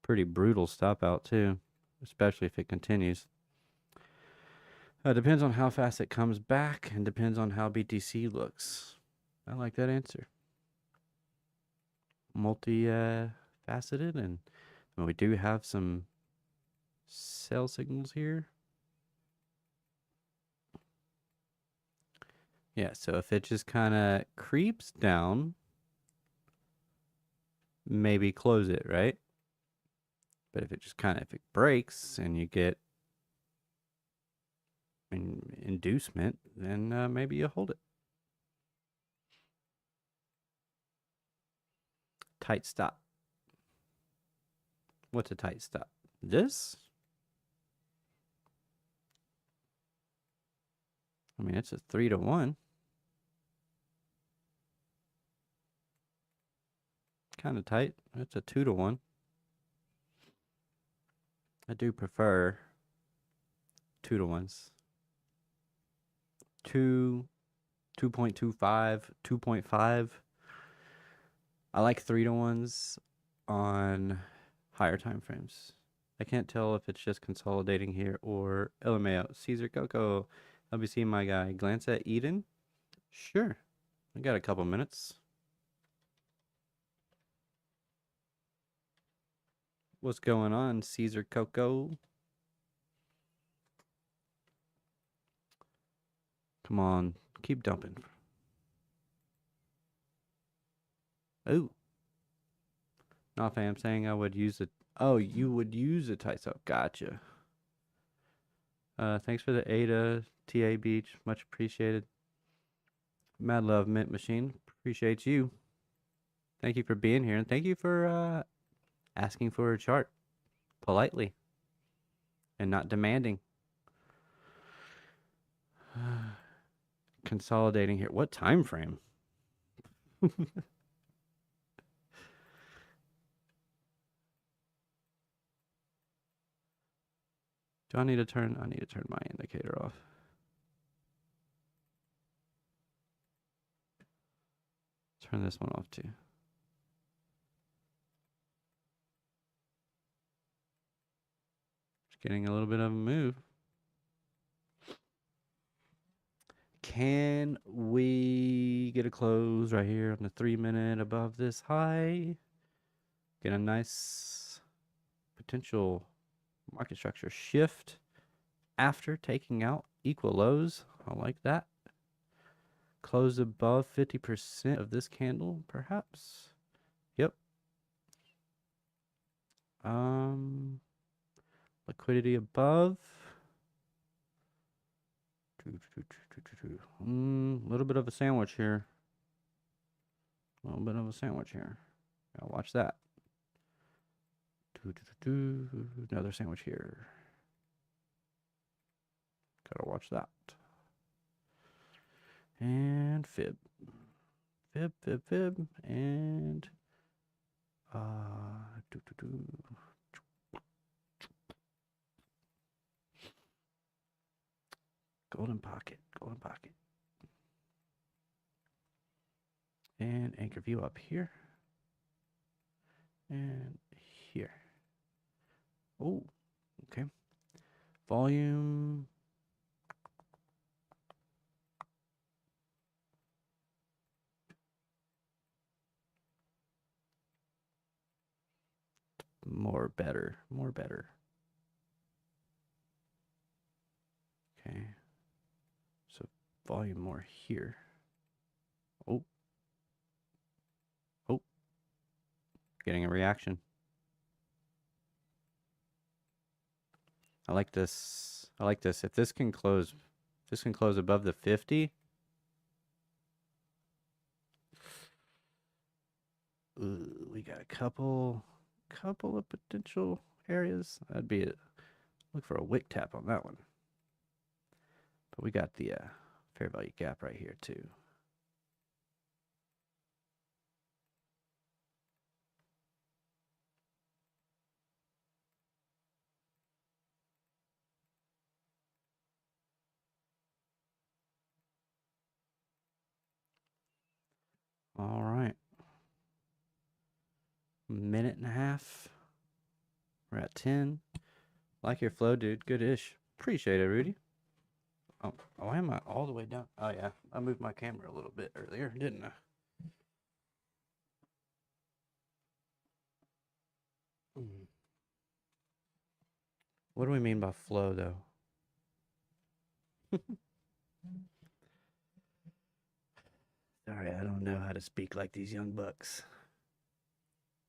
Pretty brutal stop out too, especially if it continues. Depends on how fast it comes back and depends on how BTC looks. I like that answer. Multi-faceted, and we do have some sell signals here. Yeah, so if it just kind of creeps down, maybe close it, right? But if it just if it breaks and you get an inducement, then maybe you hold it. Tight stop. What's a tight stop? This? I mean, it's a 3-to-1. Kind of tight. It's a 2-to-1. I do prefer 2-to-1s. 2.25, 2.5. I like 3-to-1s on higher time frames. I can't tell if it's just consolidating here or LMAO. Caesar Coco, LBC, my guy. Glance at Eden? Sure. I got a couple minutes. What's going on, Caesar Coco? Come on, keep dumping. Oh. No, fam, saying I would use it. Oh, you would use a tight stop. Gotcha. Thanks for the ADA, TA Beach. Much appreciated. Mad love, Mint Machine. Appreciate you. Thank you for being here, and thank you for asking for a chart politely and not demanding. Consolidating here. What time frame? Do I need to turn my indicator off. Turn this one off too. Just getting a little bit of a move. Can we get a close right here on the 3-minute above this high? Get a nice potential market structure shift after taking out equal lows. I like that. Close above 50% of this candle, perhaps. Yep. Liquidity above. Little bit of a sandwich here. Yeah, watch that. Another sandwich here. Gotta watch that. And fib. Fib. And golden pocket. And anchor view up here. And here. Oh, okay. Volume. More better. Okay. volume more here. Oh. Oh. Getting a reaction. I like this. I like this. If this can close above the 50. Ooh, we got a couple of potential areas. That'd be it. Look for a wick tap on that one. But we got the fair value gap right here too. All right. Minute and a half. We're at 10. Like your flow, dude. Good-ish. Appreciate it, Rudy. Oh, why am I all the way down? Oh, yeah. I moved my camera a little bit earlier, didn't I? What do we mean by flow, though? Sorry, I don't know how to speak like these young bucks.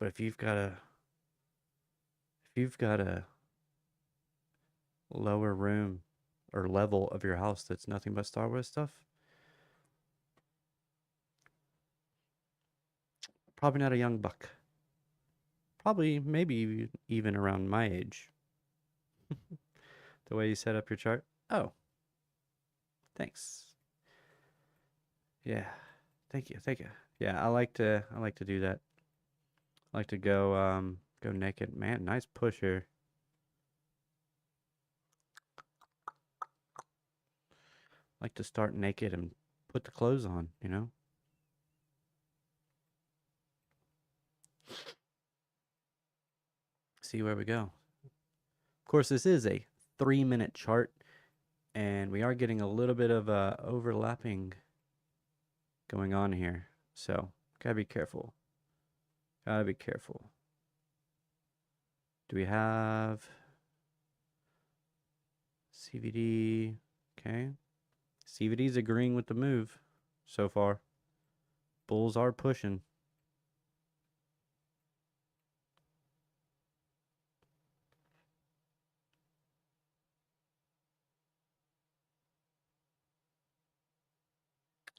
But if you've got a lower room or level of your house that's nothing but Star Wars stuff, probably not a young buck. Probably, maybe even around my age. The way you set up your chart. Oh, thanks. Yeah, thank you. Yeah, I like to do that. I like to go naked. Man, nice push here. I like to start naked and put the clothes on, you know? See where we go. Of course, this is a 3-minute chart, and we are getting a little bit of overlapping going on here. So, gotta be careful. Gotta be careful. Do we have CVD? Okay. CVD's agreeing with the move so far. Bulls are pushing.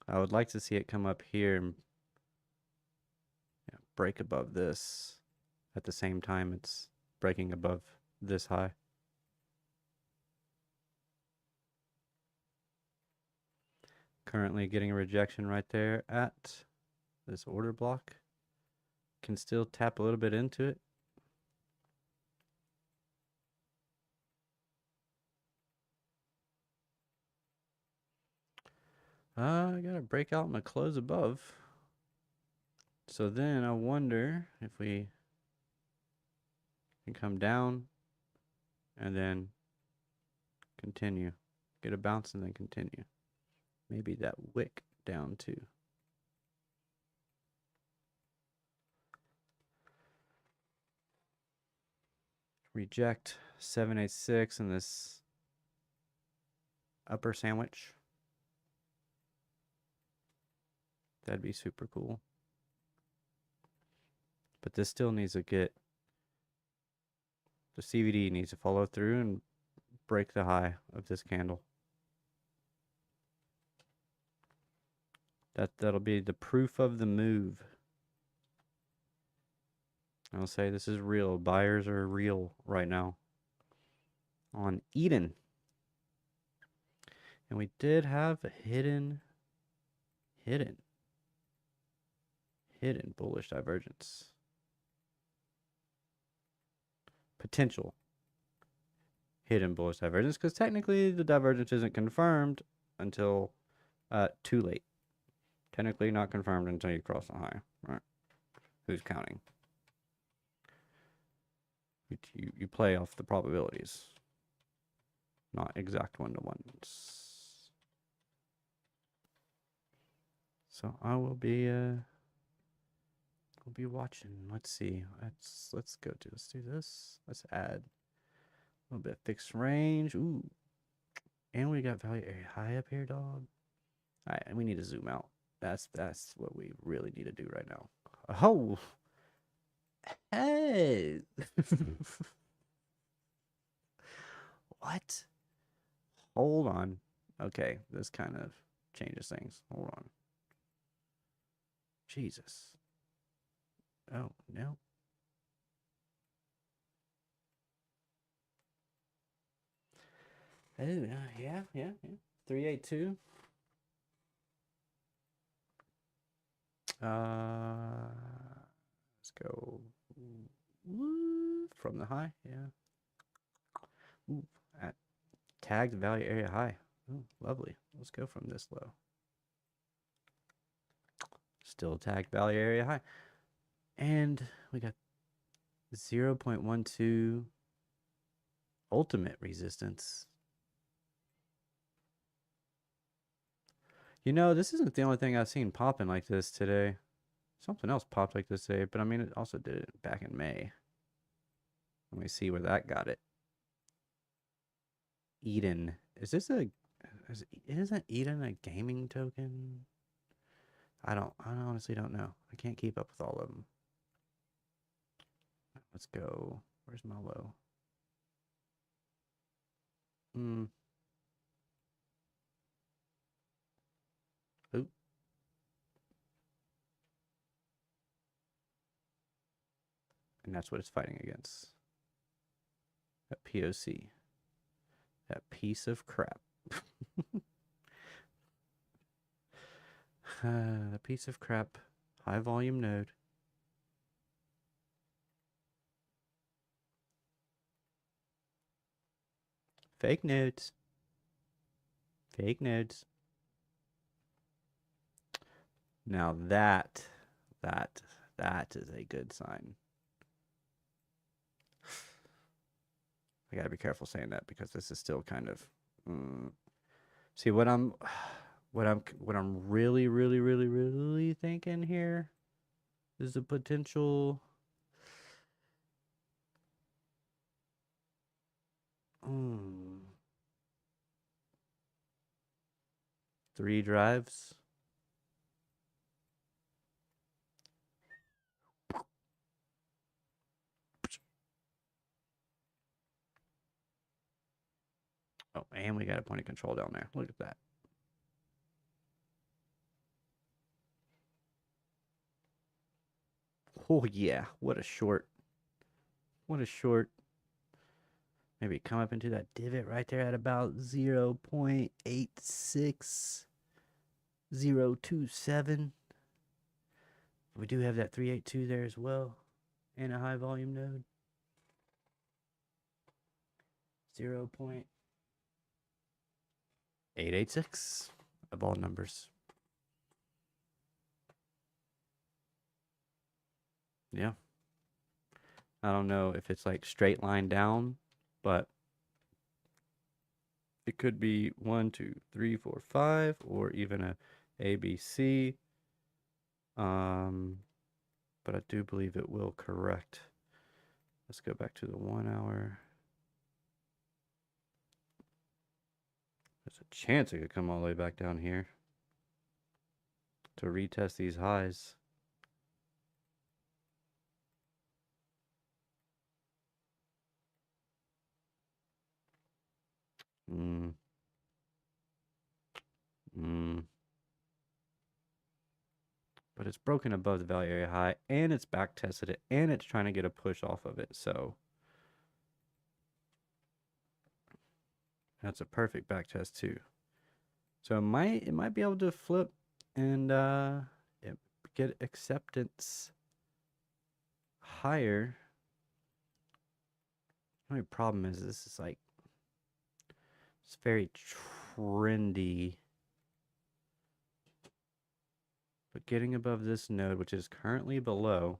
I would like to see it come up here and break above this at the same time it's breaking above this high. Currently getting a rejection right there at this order block. Can still tap a little bit into it. I gotta break out my close above. So then I wonder if we can come down and then continue. Get a bounce and then continue. Maybe that wick down too. Reject 786 in this upper sandwich. That'd be super cool. But this still needs to get, the CVD needs to follow through and break the high of this candle. That'll be the proof of the move. I'll say this is real. Buyers are real right now on Eden. And we did have a hidden bullish divergence. Potential hidden bullish divergence, because technically the divergence isn't confirmed until too late. Technically not confirmed until you cross the high. Right? Who's counting? You play off the probabilities, not exact one-to-ones. So I will be watching. Let's see. Let's do this. Let's add a little bit of fixed range. Ooh. And we got value area high up here, dog. All right, we need to zoom out. That's what we really need to do right now. Oh, hey. What? Hold on. Okay, this kind of changes things. Hold on. Jesus. Oh, no. Oh, yeah. 382. Let's go from the high. Yeah. Ooh, at tagged value area high. Oh, lovely. Let's go from this low. Still tagged value area high. And we got 0.12 ultimate resistance. You know, this isn't the only thing I've seen popping like this today. Something else popped like this today, but I mean, it also did it back in May. Let me see where that got it. Eden. Isn't Eden a gaming token? I honestly don't know. I can't keep up with all of them. Let's go. Where's my low? Oop. And that's what it's fighting against. That POC. That piece of crap. A piece of crap. High volume node. Fake nodes. Fake nodes. Now that is a good sign. I gotta be careful saying that because this is still kind of see what I'm really thinking here is a potential 3 drives. Oh, and we got a point of control down there. Look at that. Oh, yeah. What a short. What a short. Maybe come up into that divot right there at about 0.86027. We do have that 382 there as well. And a high volume node. 0.886 of all numbers. Yeah. I don't know if it's like straight line down, but it could be 1, 2, 3, 4, 5, or even a ABC. But I do believe it will correct. Let's go back to the 1 hour. There's a chance it could come all the way back down here to retest these highs. But it's broken above the value area high, and it's back tested it, and it's trying to get a push off of it. So that's a perfect back test too. So it might be able to flip and get acceptance higher. The only problem is this is like it's very trendy. But getting above this node, which is currently below,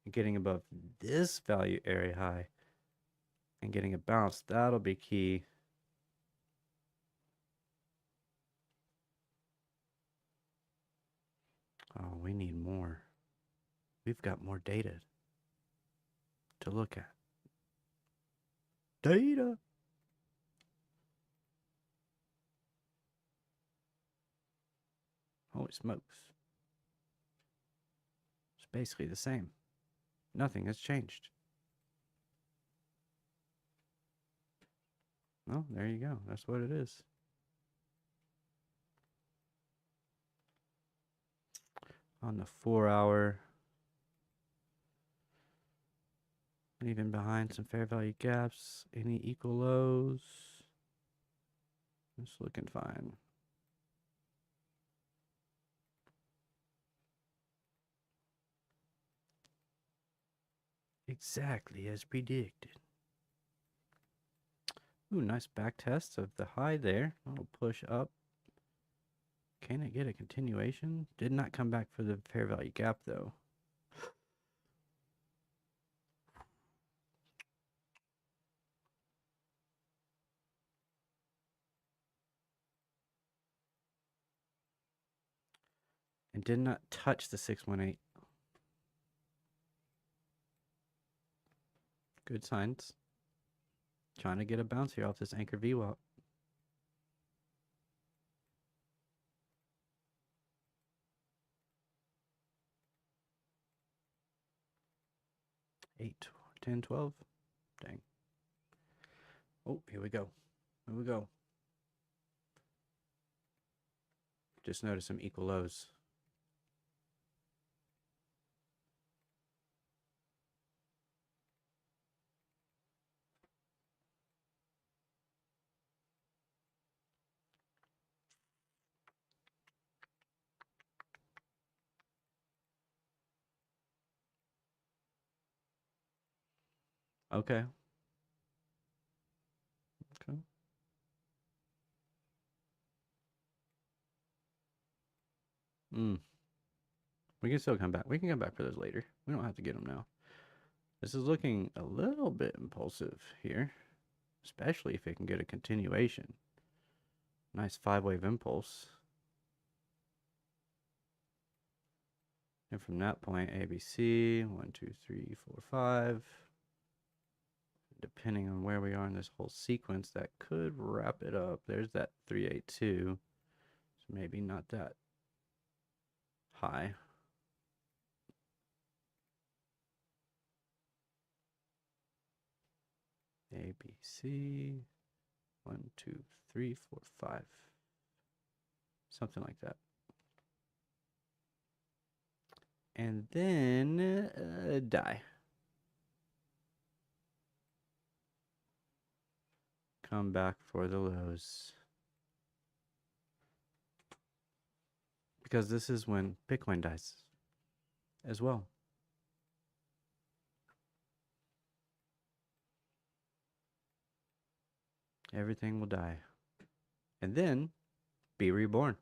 and getting above this value area high and getting a bounce, that'll be key. Oh, we need more. We've got more data to look at. Data. Holy smokes. It's basically the same. Nothing has changed. Well, there you go. That's what it is. On the 4 hour, leaving behind some fair value gaps. Any equal lows? It's looking fine. Exactly as predicted. Ooh, nice back test of the high there. I'll push up. Can it get a continuation? Did not come back for the fair value gap though. And did not touch the 618. Good signs. Trying to get a bounce here off this anchor VWAP. Eight, 10, 12. Dang. Oh, here we go. Here we go. Just noticed some equal lows. Okay. Okay. We can still come back. We can come back for those later. We don't have to get them now. This is looking a little bit impulsive here, especially if it can get a continuation. Nice 5-wave impulse. And from that point, ABC, 1, 2, 3, 4, 5. Depending on where we are in this whole sequence, that could wrap it up. There's that 382. So maybe not that high. ABC, 1, 2, 3, 4, 5. Something like that. And then die. Come back for the lows. Because this is when Bitcoin dies as well. Everything will die. And then be reborn.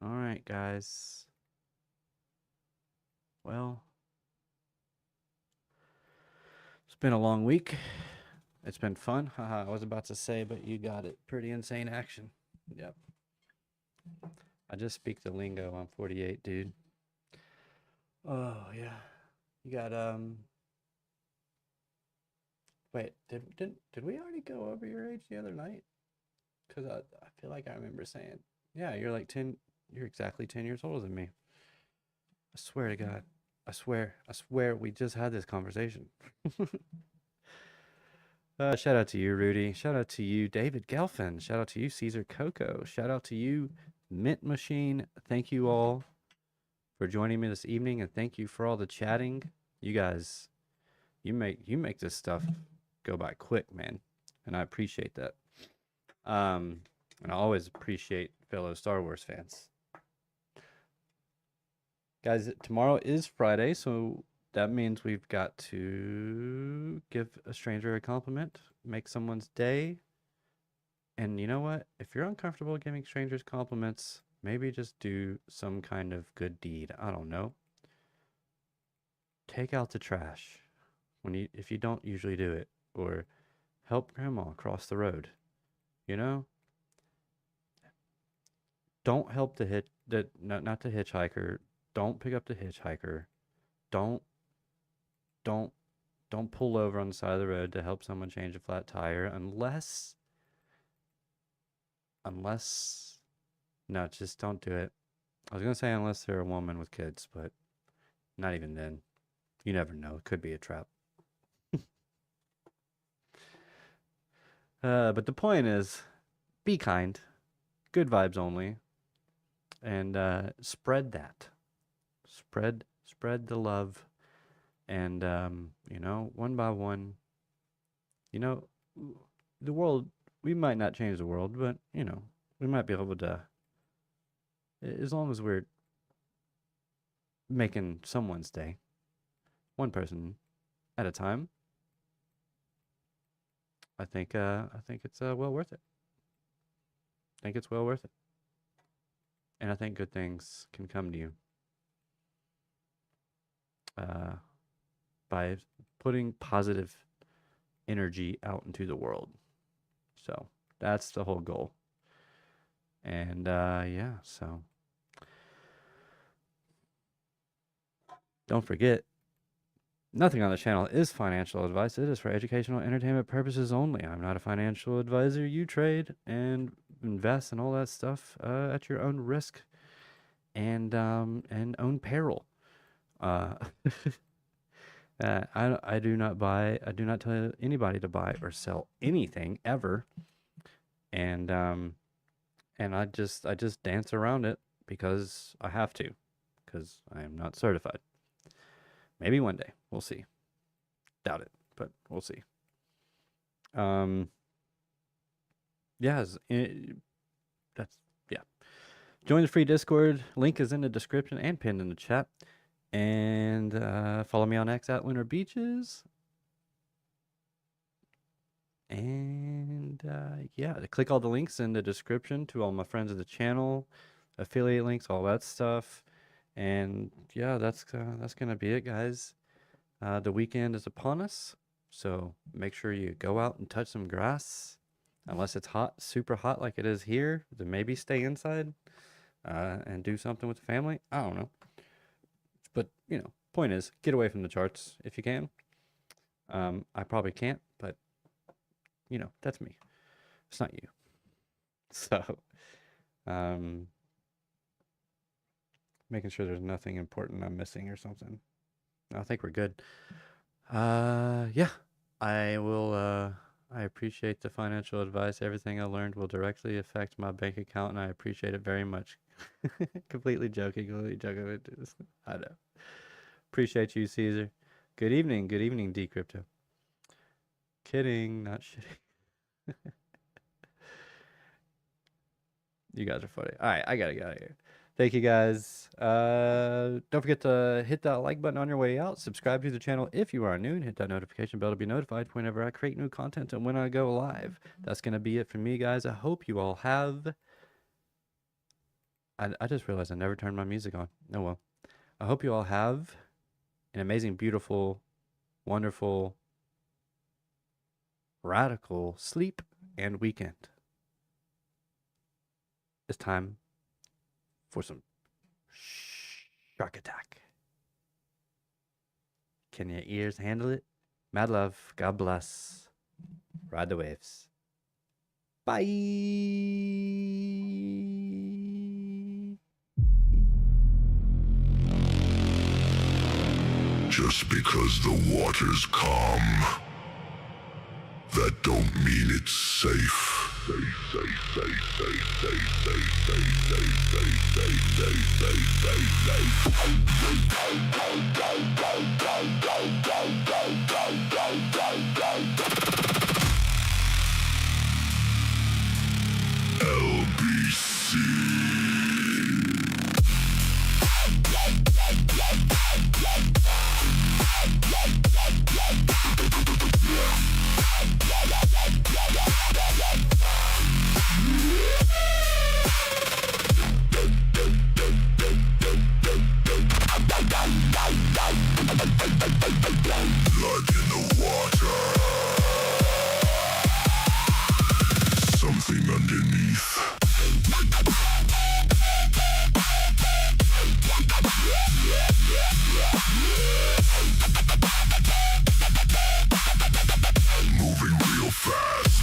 All right, guys. Well, it's been a long week. It's been fun. Haha, I was about to say, but you got it. Pretty insane action. Yep. I just speak the lingo. I'm 48, dude. Oh, yeah. You got, wait, did we already go over your age the other night? Because I feel like I remember saying, yeah, you're like 10, you're exactly 10 years older than me. I swear to God. I swear we just had this conversation. Shout out to you, Rudy. Shout out to you, David Gelfin. Shout out to you, Caesar Coco. Shout out to you, Mint Machine. Thank you all for joining me this evening, and thank you for all the chatting. You guys, you make this stuff go by quick, man, and I appreciate that. And I always appreciate fellow Star Wars fans. Guys, tomorrow is Friday, so that means we've got to give a stranger a compliment, make someone's day. And you know what? If you're uncomfortable giving strangers compliments, maybe just do some kind of good deed. I don't know. Take out the trash if you don't usually do it, or help grandma cross the road. You know? Don't help not the hitchhiker. Don't pick up the hitchhiker. Don't pull over on the side of the road to help someone change a flat tire unless unless, no, just don't do it. I was going to say unless they're a woman with kids, but not even then. You never know. It could be a trap. But the point is, be kind, good vibes only, and spread that. Spread the love, and you know, one by one. You know, the world. We might not change the world, but you know, we might be able to. As long as we're making someone's day, one person at a time. I think it's well worth it. I think it's well worth it. And I think good things can come to you by putting positive energy out into the world. So that's the whole goal. And yeah, so don't forget, nothing on the channel is financial advice. It is for educational entertainment purposes only. I'm not a financial advisor. You trade and invest and all that stuff at your own risk and own peril. I do not tell anybody to buy or sell anything ever. And I just dance around it because I have to, because I am not certified. Maybe one day. We'll see. Doubt it, but we'll see. Yes, that's, yeah. Join the free Discord. Link is in the description and pinned in the chat. And follow me on X at Lunar Beaches. And yeah, click all the links in the description to all my friends of the channel, affiliate links, all that stuff. And yeah, that's gonna be it, guys. The weekend is upon us, so make sure you go out and touch some grass. Unless it's hot, super hot like it is here, then maybe stay inside and do something with the family. I don't know, but you know, point is, get away from the charts if you can. I probably can't, but you know, that's me. It's not you. So, making sure there's nothing important I'm missing or something. I think we're good. Yeah, I will, I appreciate the financial advice. Everything I learned will directly affect my bank account, and I appreciate it very much. Completely joking. I know. Appreciate you, Caesar. Good evening, D-Crypto. Kidding, not shitting. You guys are funny. All right, I gotta get out of here. Thank you, guys. Don't forget to hit that like button on your way out. Subscribe to the channel if you are new, and hit that notification bell to be notified whenever I create new content and when I go live. That's going to be it for me, guys. I hope you all have... I just realized I never turned my music on. Oh, well. I hope you all have an amazing, beautiful, wonderful, radical sleep and weekend. It's time for some shark attack. Can your ears handle it? Mad love. God bless. Ride the waves. Bye. Just because the water's calm, that don't mean it's safe. LBC. Blood in the water. Something underneath. Moving real fast.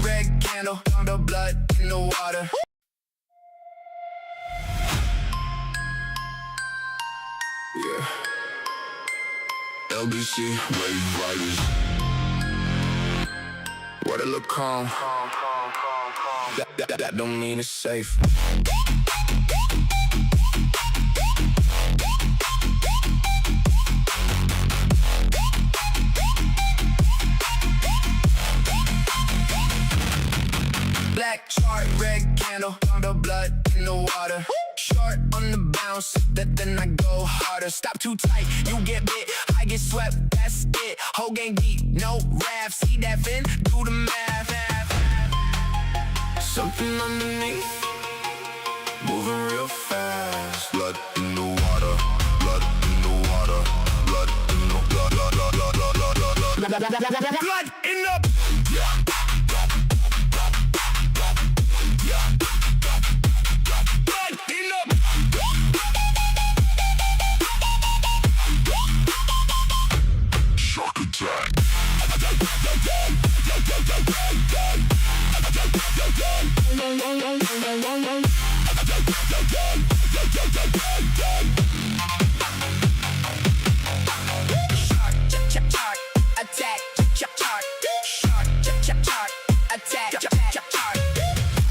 Red candle, the blood in the water. Yeah. LBC, wave riders. Why they look calm? That don't mean it's safe. Black chart, red candle, the blood in the water. Short on the bounce, then I go harder. Stop too tight, you get bit, I get swept, that's it. Whole game deep, no rap, see that fin, do the math. Something underneath, moving real fast. Blood in the water, blood in the water, blood in the blood, blood, blood, blood, blood, blood, blood, blood in the.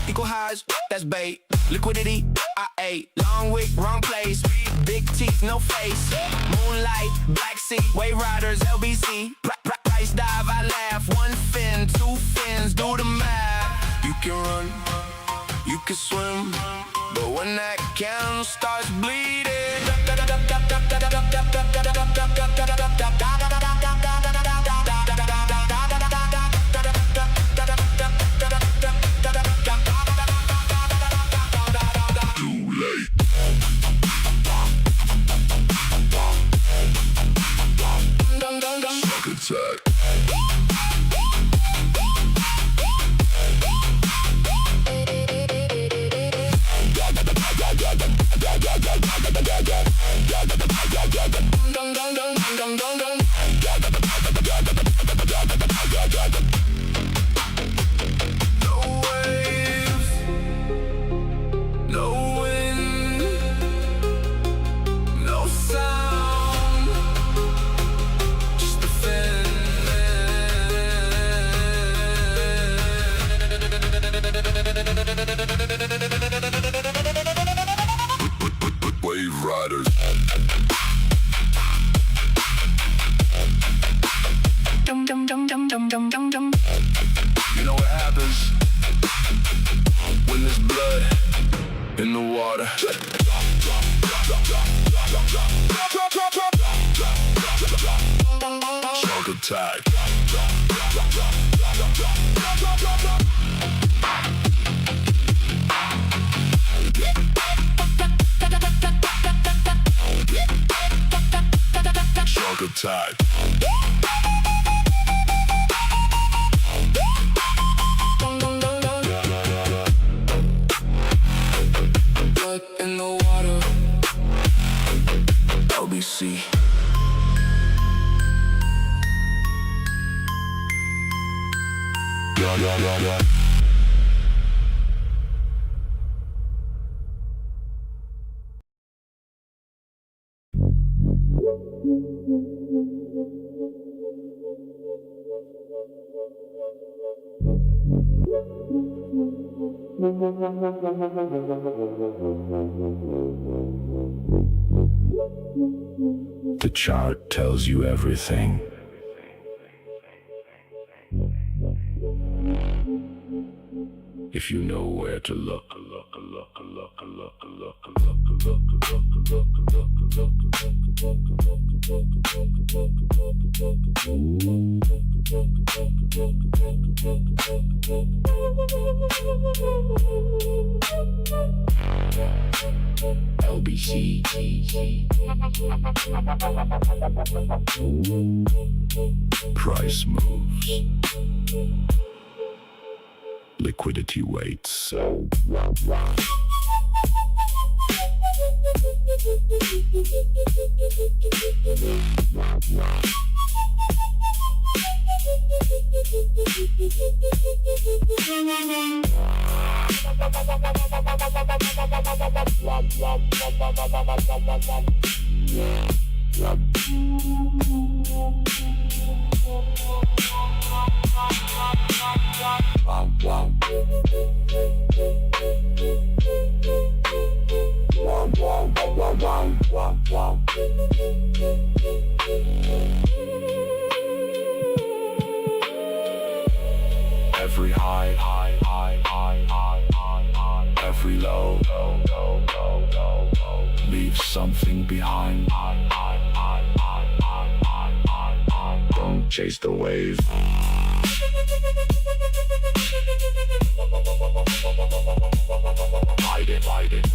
Equal highs, that's bait. Liquidity, I ate. Long wick, wrong place. Big teeth, no face. Moonlight, black sea. Wave riders, LBC. Price dive, I laugh. One fin, two fins, do the math. You can run, you can swim, but when that can starts bleeding. Wave riders. You know what happens when there's blood in the water? Shark attack. Shark attack. Blood in the water. LBC. Yeah. The chart tells you everything. If you know where to look. LBC. Price moves. Liquidity waits. Every high, every low, leave something behind. Don't chase the wave. Ride it, ride. Ride it,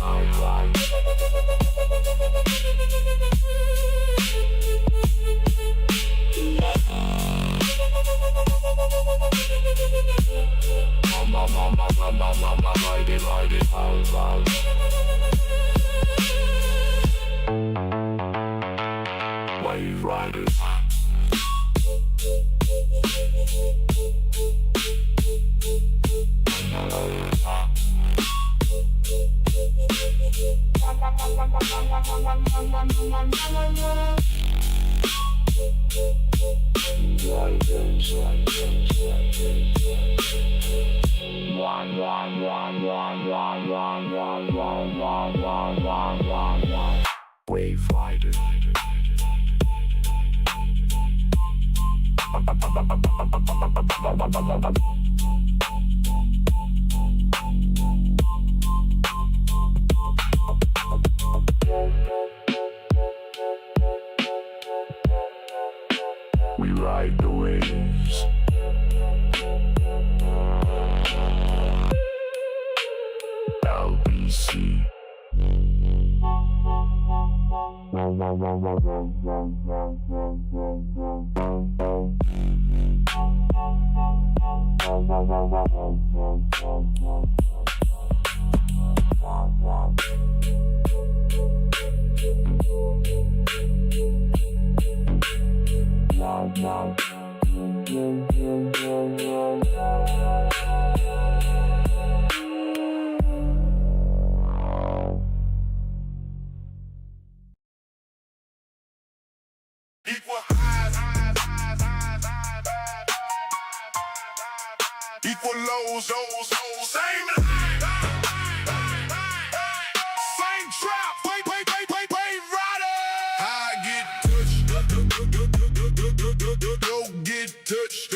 Wave riders. Wave riders. We ride the waves. LBC. Equal lows, same trap, wave rider. I get touched, don't get touched.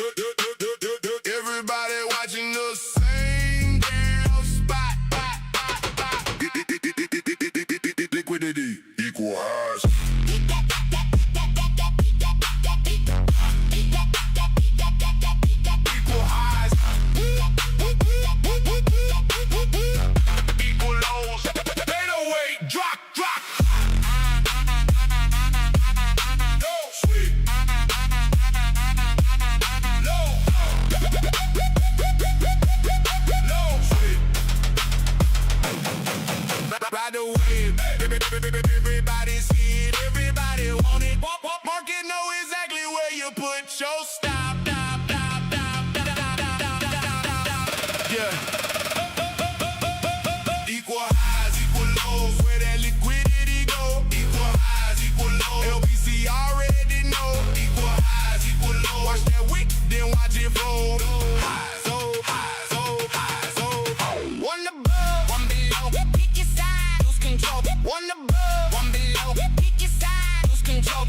Everybody watching the same damn spot. Liquidity equal highs. By the way, everybody see it, everybody want it. Market know exactly where you put your stop. Yeah. Equal highs, equal lows, where that liquidity go. Equal highs, equal lows. LBC already know. Equal highs, equal lows. Watch that wick, then watch it fold. Highs, oh, highs, oh, highs, oh. One above, one below. Pick your side, lose control. One above, one below. Pick your side, lose control.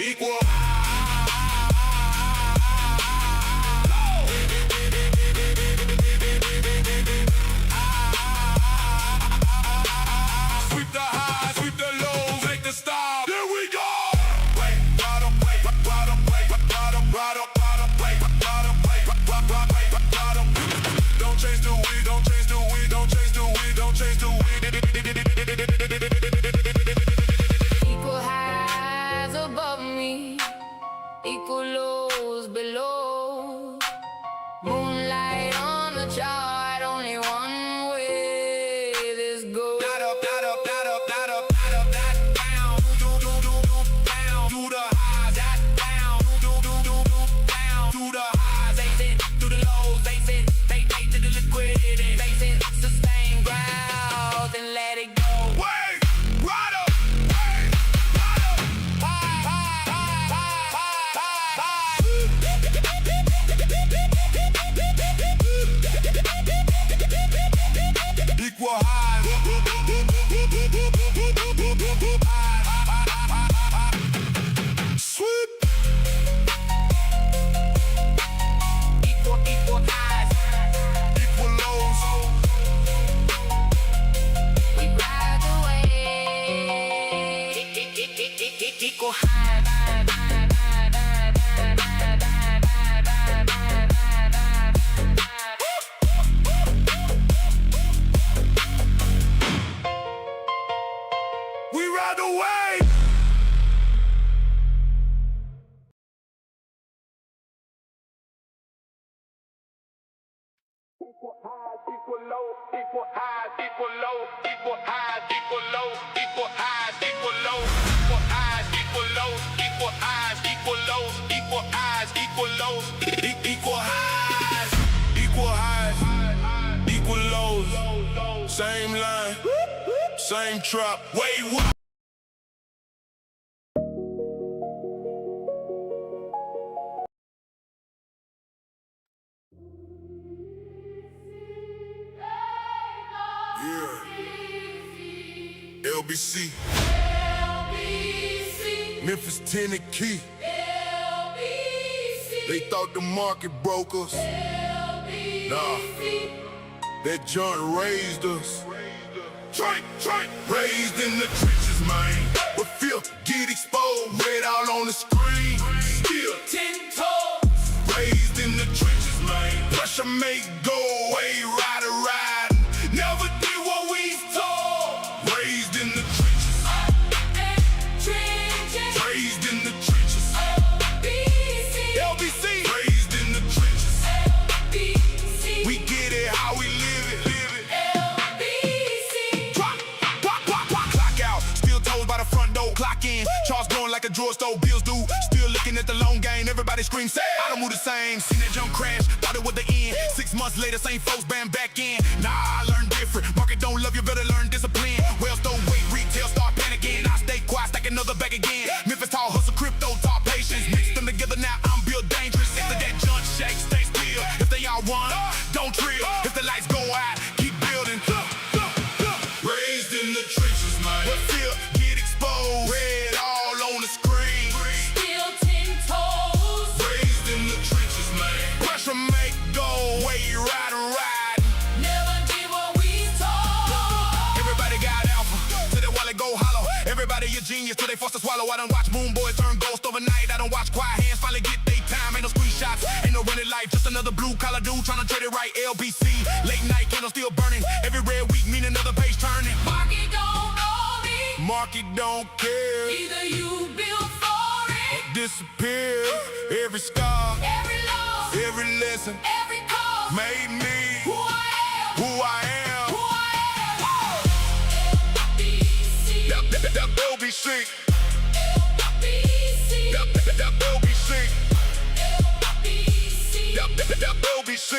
Equal. Sweep the highs, sweep the lows, make the stop. Here we go. Don't change the weed, don't change the weed, don't change the weed, don't change the weed. Equal highs above me, equal lows below. Moonlight on the chart, only one way this goes. Not up, not up, not up, not up, not up, not down. Down to the highs, not down. Down to the highs. They sit through the lows. They sit, they to the liquidity. They said sustain growth and let it go. Wait, right up, wait, right up. High, high, high, high, high, high. Equal highs. Sweep. Equal highs, Equal lows. we ride the wave. Equal highs. We ride the wave. Equal highs, equal lows, equal highs, equal lows, equal highs, equal lows, equal highs, equal lows, equal highs, equal lows, equal highs, equal lows, equal highs, equal lows, equal highs, equal highs, equal lows, same line, same trap. Wait, what? Yeah. LBC. Memphis, Tennessee. They thought the market broke us. Nah, that joint raised us. Raised in the trenches, man. But feel, get exposed. Red all on the screen. Still 10 toes. Raised in the trenches, man. Pressure make go away, ride a ride. Never did what we told. Raised in the trenches. Raised in the trenches. LBC. Raised in the trenches. We get it how we live it. Clock out. Still toes by the front door. Clock in. Charts going like a drugstore. Bills due. Still looking at the long game. Everybody scream, say, I don't move the same. Seen that jump crash. Thought it was the end. 6 months later, same folks bam back in. Nah, I learned different. Market don't love you, better learn discipline. Wells don't wait, retail start panicking. I stay quiet, stack another bag again. Memphis tall hustle, crypto talk patience. Mix them together now, I'm built dangerous. After that junk shake, stay still. If they all run, don't trill. If the lights go out, keep building. Raised in the trenches, man. But still get exposed. Red all on the screen. Still 10 toes. Raised in the trenches, man. Pressure make go away, ride and ride. Never did what we told. Everybody got alpha, till they wallet go hollow. Everybody a genius till they forced to swallow. I done watch Moon Boy turn ghost overnight. I done watch quiet hands finally get they time. Ain't no screenshots, ain't no running life. Just another blue collar dude trying to trade it right. LBC, late night candle still burning. Every red week mean another page turning. Market don't know me. Market don't care. Either you built for it. Disappear. Every scar, Every loss, every lesson every cause made me who I am. who I am. Who I am. LBC. LBC. LBC. LBC. LBC.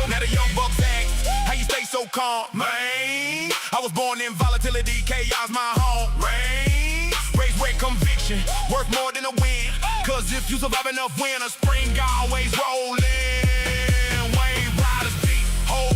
Now the young bucks act, how you stay so calm, man? I was born in volatility, chaos my home. Rain, raised with conviction, worth more than a win. Cause if you survive enough win, a spring always rolling. Wave riders deep, whole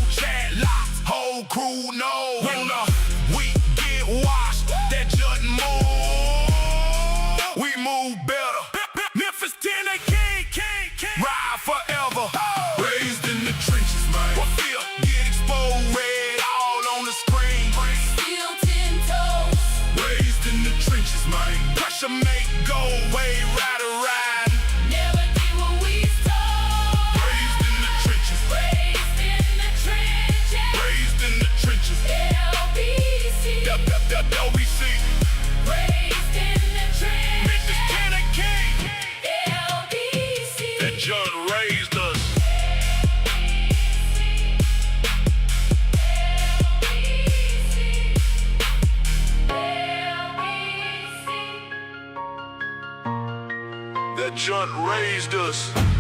The LBC. Raised in the trenches. Mrs. Tanner King. LBC. That John raised us. That John raised us.